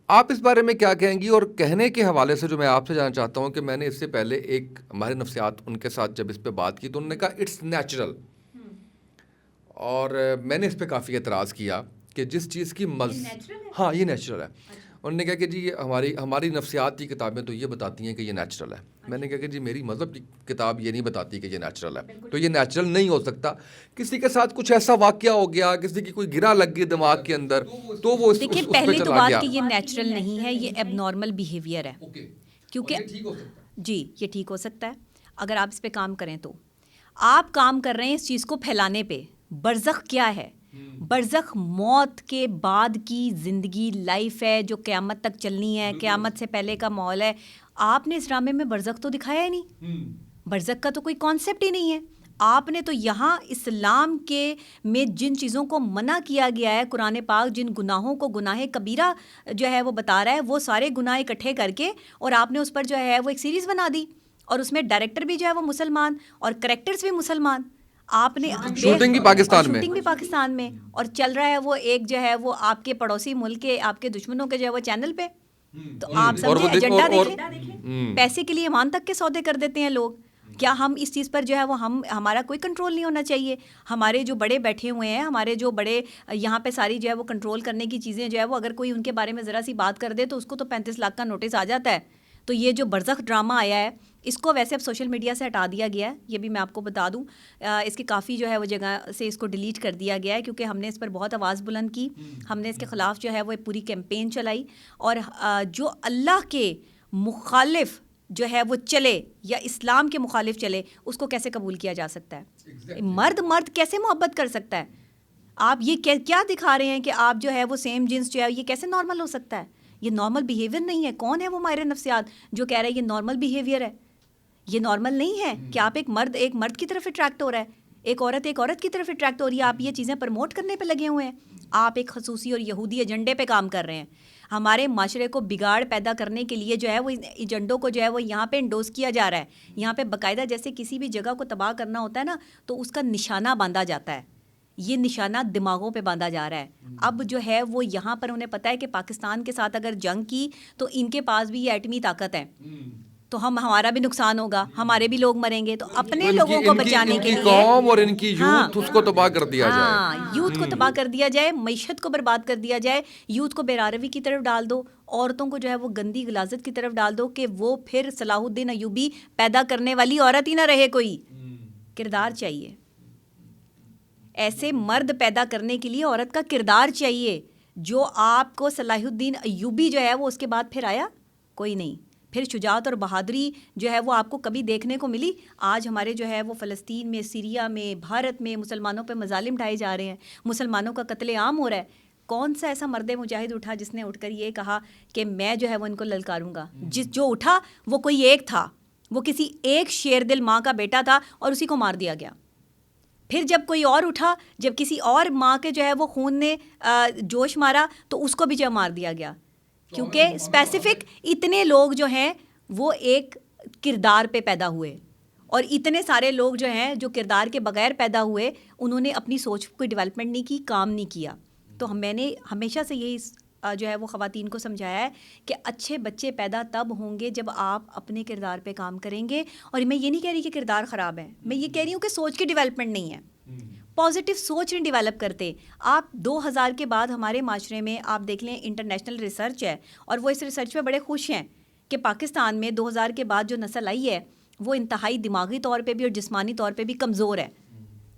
آپ اس بارے میں کیا کہیں گی؟ اور کہنے کے حوالے سے جو میں آپ سے جاننا چاہتا ہوں کہ میں نے اس سے پہلے ایک ہمارے نفسیات ان کے ساتھ جب اس پہ بات کی تو انہوں نے کہا اٹس نیچرل, اور میں نے اس پہ کافی اعتراض کیا کہ جس چیز کی ہاں یہ نیچرل ہے. انہوں نے کہا کہ جی ہماری نفسیات کی کتابیں تو یہ بتاتی ہیں کہ یہ نیچرل ہے. میں نے کہا کہ جی میری مذہب کی کتاب یہ نہیں بتاتی کہ یہ نیچرل ہے, تو یہ نیچرل نہیں ہو سکتا. کسی کے ساتھ کچھ ایسا واقعہ ہو گیا, کسی کی کوئی گرا لگ گئی دماغ کے اندر, تو وہ دیکھیں پہلی تو بات کہ یہ نیچرل نہیں ہے, یہ ایب نارمل بیہیویئر ہے. کیونکہ جی یہ ٹھیک ہو سکتا ہے اگر آپ اس پہ کام کریں. تو آپ کام کر رہے ہیں اس چیز کو پھیلانے پہ. برزخ کیا ہے؟ برزخ موت کے بعد کی زندگی, لائف ہے جو قیامت تک چلنی ہے, قیامت سے پہلے کا ماحول ہے. آپ نے اس ڈرامے میں برزخ تو دکھایا ہی نہیں, برزخ کا تو کوئی کانسیپٹ ہی نہیں ہے. آپ نے تو یہاں اسلام کے میں جن چیزوں کو منع کیا گیا ہے, قرآن پاک جن گناہوں کو گناہ کبیرہ جو ہے وہ بتا رہا ہے, وہ سارے گناہ اکٹھے کر کے اور آپ نے اس پر جو ہے وہ ایک سیریز بنا دی, اور اس میں ڈائریکٹر بھی جو ہے وہ مسلمان اور کریکٹرز بھی مسلمان. آپ نے شوٹنگ بھی پاکستان میں اور چل رہا ہے وہ ایک جو ہے وہ آپ کے پڑوسی ملک کے, آپ کے دشمنوں کے جو ہے وہ چینل پہ. تو آپ سمجھے ایجنڈا دیکھیں, پیسے کے لیے ایمان تک کے سودے کر دیتے ہیں لوگ. کیا ہم اس چیز پر جو ہے وہ ہمارا کوئی کنٹرول نہیں ہونا چاہیے؟ ہمارے جو بڑے بیٹھے ہوئے ہیں, ہمارے جو بڑے یہاں پہ ساری جو ہے وہ کنٹرول کرنے کی چیزیں جو ہے وہ, اگر کوئی ان کے بارے میں ذرا سی بات کر دے تو اس کو تو 35 لاکھ کا نوٹس آ جاتا ہے. تو یہ جو برزخ ڈرامہ آیا ہے اس کو ویسے اب سوشل میڈیا سے ہٹا دیا گیا ہے, یہ بھی میں آپ کو بتا دوں. اس کی کافی جو ہے وہ جگہ سے اس کو ڈیلیٹ کر دیا گیا ہے, کیونکہ ہم نے اس پر بہت آواز بلند کی, ہم نے اس کے خلاف جو ہے وہ پوری کیمپین چلائی. اور جو اللہ کے مخالف جو ہے وہ چلے یا اسلام کے مخالف چلے, اس کو کیسے قبول کیا جا سکتا ہے؟ مرد کیسے محبت کر سکتا ہے؟ آپ یہ کیا دکھا رہے ہیں کہ آپ جو ہے وہ سیم جنس جو ہے یہ کیسے نارمل ہو سکتا ہے؟ یہ نارمل بیہیویئر نہیں ہے. کون ہے وہ ماہر نفسیات جو کہہ رہا ہے یہ نارمل بیہیویئر ہے؟ یہ نارمل نہیں ہے کہ آپ ایک مرد کی طرف اٹریکٹ ہو رہا ہے, ایک عورت کی طرف اٹریکٹ ہو رہی ہے. آپ یہ چیزیں پروموٹ کرنے پہ لگے ہوئے ہیں. آپ ایک خصوصی اور یہودی ایجنڈے پہ کام کر رہے ہیں. ہمارے معاشرے کو بگاڑ پیدا کرنے کے لیے جو ہے وہ ایجنڈوں کو جو ہے وہ یہاں پہ انڈوز کیا جا رہا ہے. یہاں پہ باقاعدہ جیسے کسی بھی جگہ کو تباہ کرنا ہوتا ہے نا, تو اس کا نشانہ باندھا جاتا ہے. یہ نشانہ دماغوں پہ باندھا جا رہا ہے. اب جو ہے وہ یہاں پر انہیں پتہ ہے کہ پاکستان کے ساتھ اگر جنگ کی تو ان کے پاس بھی یہ ایٹمی طاقت ہے, تو ہمارا بھی نقصان ہوگا, ہمارے بھی لوگ مریں گے. تو اپنے لوگوں کو بچانے کے لیے قوم اور ان کی یوتھ اس کو تباہ کر دیا جائے. ہاں, یوتھ کو تباہ کر دیا جائے, معیشت کو برباد کر دیا جائے, یوتھ کو بے-راروی کی طرف ڈال دو, عورتوں کو جو ہے وہ گندی غلاظت کی طرف ڈال دو کہ وہ پھر صلاح الدین ایوبی پیدا کرنے والی عورت ہی نہ رہے. کوئی کردار چاہیے, ایسے مرد پیدا کرنے کے لیے عورت کا کردار چاہیے جو آپ کو صلاح الدین ایوبی جو ہے وہ اس کے بعد پھر آیا کوئی نہیں. پھر شجاعت اور بہادری جو ہے وہ آپ کو کبھی دیکھنے کو ملی؟ آج ہمارے جو ہے وہ فلسطین میں, سیریا میں, بھارت میں مسلمانوں پہ مظالم ڈھائے جا رہے ہیں, مسلمانوں کا قتل عام ہو رہا ہے. کون سا ایسا مرد مجاہد اٹھا جس نے اٹھ کر یہ کہا کہ میں جو ہے وہ ان کو للکاروں گا؟ جو اٹھا وہ کوئی ایک تھا، وہ کسی ایک شیر دل ماں کا بیٹا تھا اور اسی کو مار دیا گیا. پھر جب کوئی اور اٹھا، جب کسی اور ماں کے جو ہے وہ خون نے جوش مارا تو اس کو بھی جو مار دیا گیا. کیونکہ اسپیسیفک اتنے لوگ جو ہیں وہ ایک کردار پہ پیدا ہوئے، اور اتنے سارے لوگ جو ہیں جو کردار کے بغیر پیدا ہوئے، انہوں نے اپنی سوچ کو ڈیولپمنٹ نہیں کی، کام نہیں کیا. تو میں نے ہمیشہ سے یہی جو ہے وہ خواتین کو سمجھایا ہے کہ اچھے بچے پیدا تب ہوں گے جب آپ اپنے کردار پہ کام کریں گے. اور میں یہ نہیں کہہ رہی کہ کردار خراب ہے، میں یہ کہہ رہی ہوں کہ سوچ کی ڈیولپمنٹ نہیں ہے، پازیٹیو سوچ نہیں ڈیولپ کرتے. آپ 2000 کے بعد ہمارے معاشرے میں آپ دیکھ لیں انٹرنیشنل ریسرچ ہے، اور وہ اس ریسرچ پہ بڑے خوش ہیں کہ پاکستان میں 2000 کے بعد جو نسل آئی ہے وہ انتہائی دماغی طور پہ بھی اور جسمانی طور پہ بھی کمزور ہے،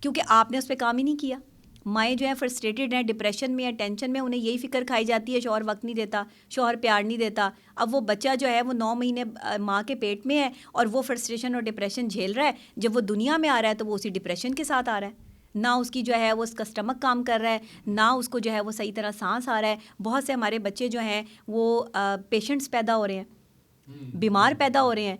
کیونکہ آپ نے اس پہ کام ہی نہیں کیا. مائیں جو ہیں فرسٹریٹڈ ہیں، ڈپریشن میں ہیں، ٹینشن میں، انہیں یہی فکر کھائی جاتی ہے شوہر وقت نہیں دیتا، شوہر پیار نہیں دیتا. اب وہ بچہ جو ہے وہ 9 مہینے ماں کے پیٹ میں ہے اور وہ فرسٹریشن اور ڈپریشن جھیل رہا ہے. جب وہ دنیا میں آ رہا ہے تو وہ اسی ڈپریشن کے ساتھ آ رہا ہے، نہ اس کی جو ہے وہ اس کا اسٹمک کام کر رہا ہے، نہ اس کو جو ہے وہ صحیح طرح سانس آ رہا ہے. بہت سے ہمارے بچے جو ہیں وہ پیشنٹس پیدا ہو رہے ہیں، بیمار پیدا ہو رہے ہیں،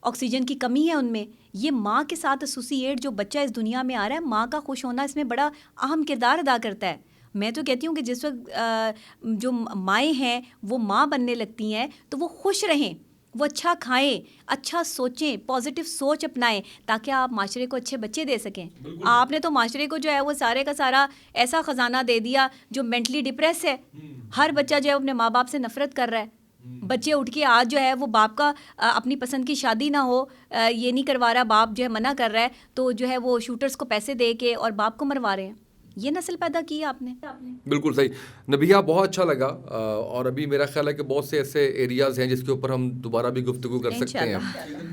آکسیجن کی کمی ہے ان میں. یہ ماں کے ساتھ ایسوسیٹ جو بچہ اس دنیا میں آ رہا ہے، ماں کا خوش ہونا اس میں بڑا اہم کردار ادا کرتا ہے. میں تو کہتی ہوں کہ جس وقت جو مائیں ہیں وہ ماں بننے لگتی ہیں تو وہ خوش رہیں، وہ اچھا کھائیں، اچھا سوچیں، پازیٹیو سوچ اپنائیں، تاکہ آپ معاشرے کو اچھے بچے دے سکیں. آپ نے تو معاشرے کو جو ہے وہ سارے کا سارا ایسا خزانہ دے دیا جو مینٹلی ڈپریس ہے. ہر بچہ جو ہے اپنے ماں باپ سے نفرت کر رہا ہے. بچے اٹھ کے آج جو ہے وہ باپ کا اپنی پسند کی شادی نہ ہو یہ نہیں کروا رہا، باپ جو ہے منع کر رہا ہے، تو جو ہے وہ شوٹرز کو پیسے دے کے اور باپ کو مروا رہے ہیں. یہ نسل پیدا کی آپ نے. بالکل صحیح نبیہ، بہت اچھا لگا. اور ابھی میرا خیال ہے کہ بہت سے ایسے ایریاز ہیں جس کے اوپر ہم دوبارہ بھی گفتگو کر سکتے ہیں.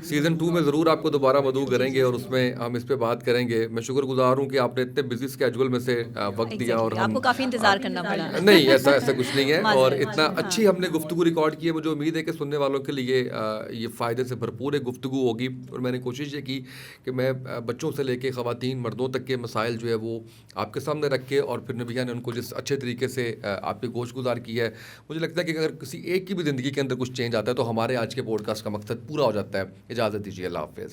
سیزن 2 میں ضرور آپ کو دوبارہ مدعو کریں گے اور اس میں ہم اس پہ بات کریں گے. میں شکر گزار ہوں کہ آپ نے اتنے بزی اسکیجول میں سے وقت دیا، اور آپ کو کافی انتظار کرنا پڑا. نہیں، ایسا کچھ نہیں ہے، اور اتنا اچھی ہم نے گفتگو ریکارڈ کی ہے. مجھے امید ہے کہ سننے والوں کے لیے یہ فائدے سے بھرپور ایک گفتگو ہوگی. اور میں نے کوشش یہ کی کہ میں بچوں سے لے کے خواتین مردوں تک کے مسائل جو ہے وہ آپ کے سامنے رکھ کے، اور پھر نبیہ نے ان کو جس اچھے طریقے سے آپ کی گوش گزار کی ہے، مجھے لگتا ہے کہ اگر کسی ایک کی بھی زندگی کے اندر کچھ چینج آتا ہے تو ہمارے آج کے پوڈ کاسٹ کا مقصد پورا ہو جاتا ہے. اجازت دیجیے، اللہ حافظ.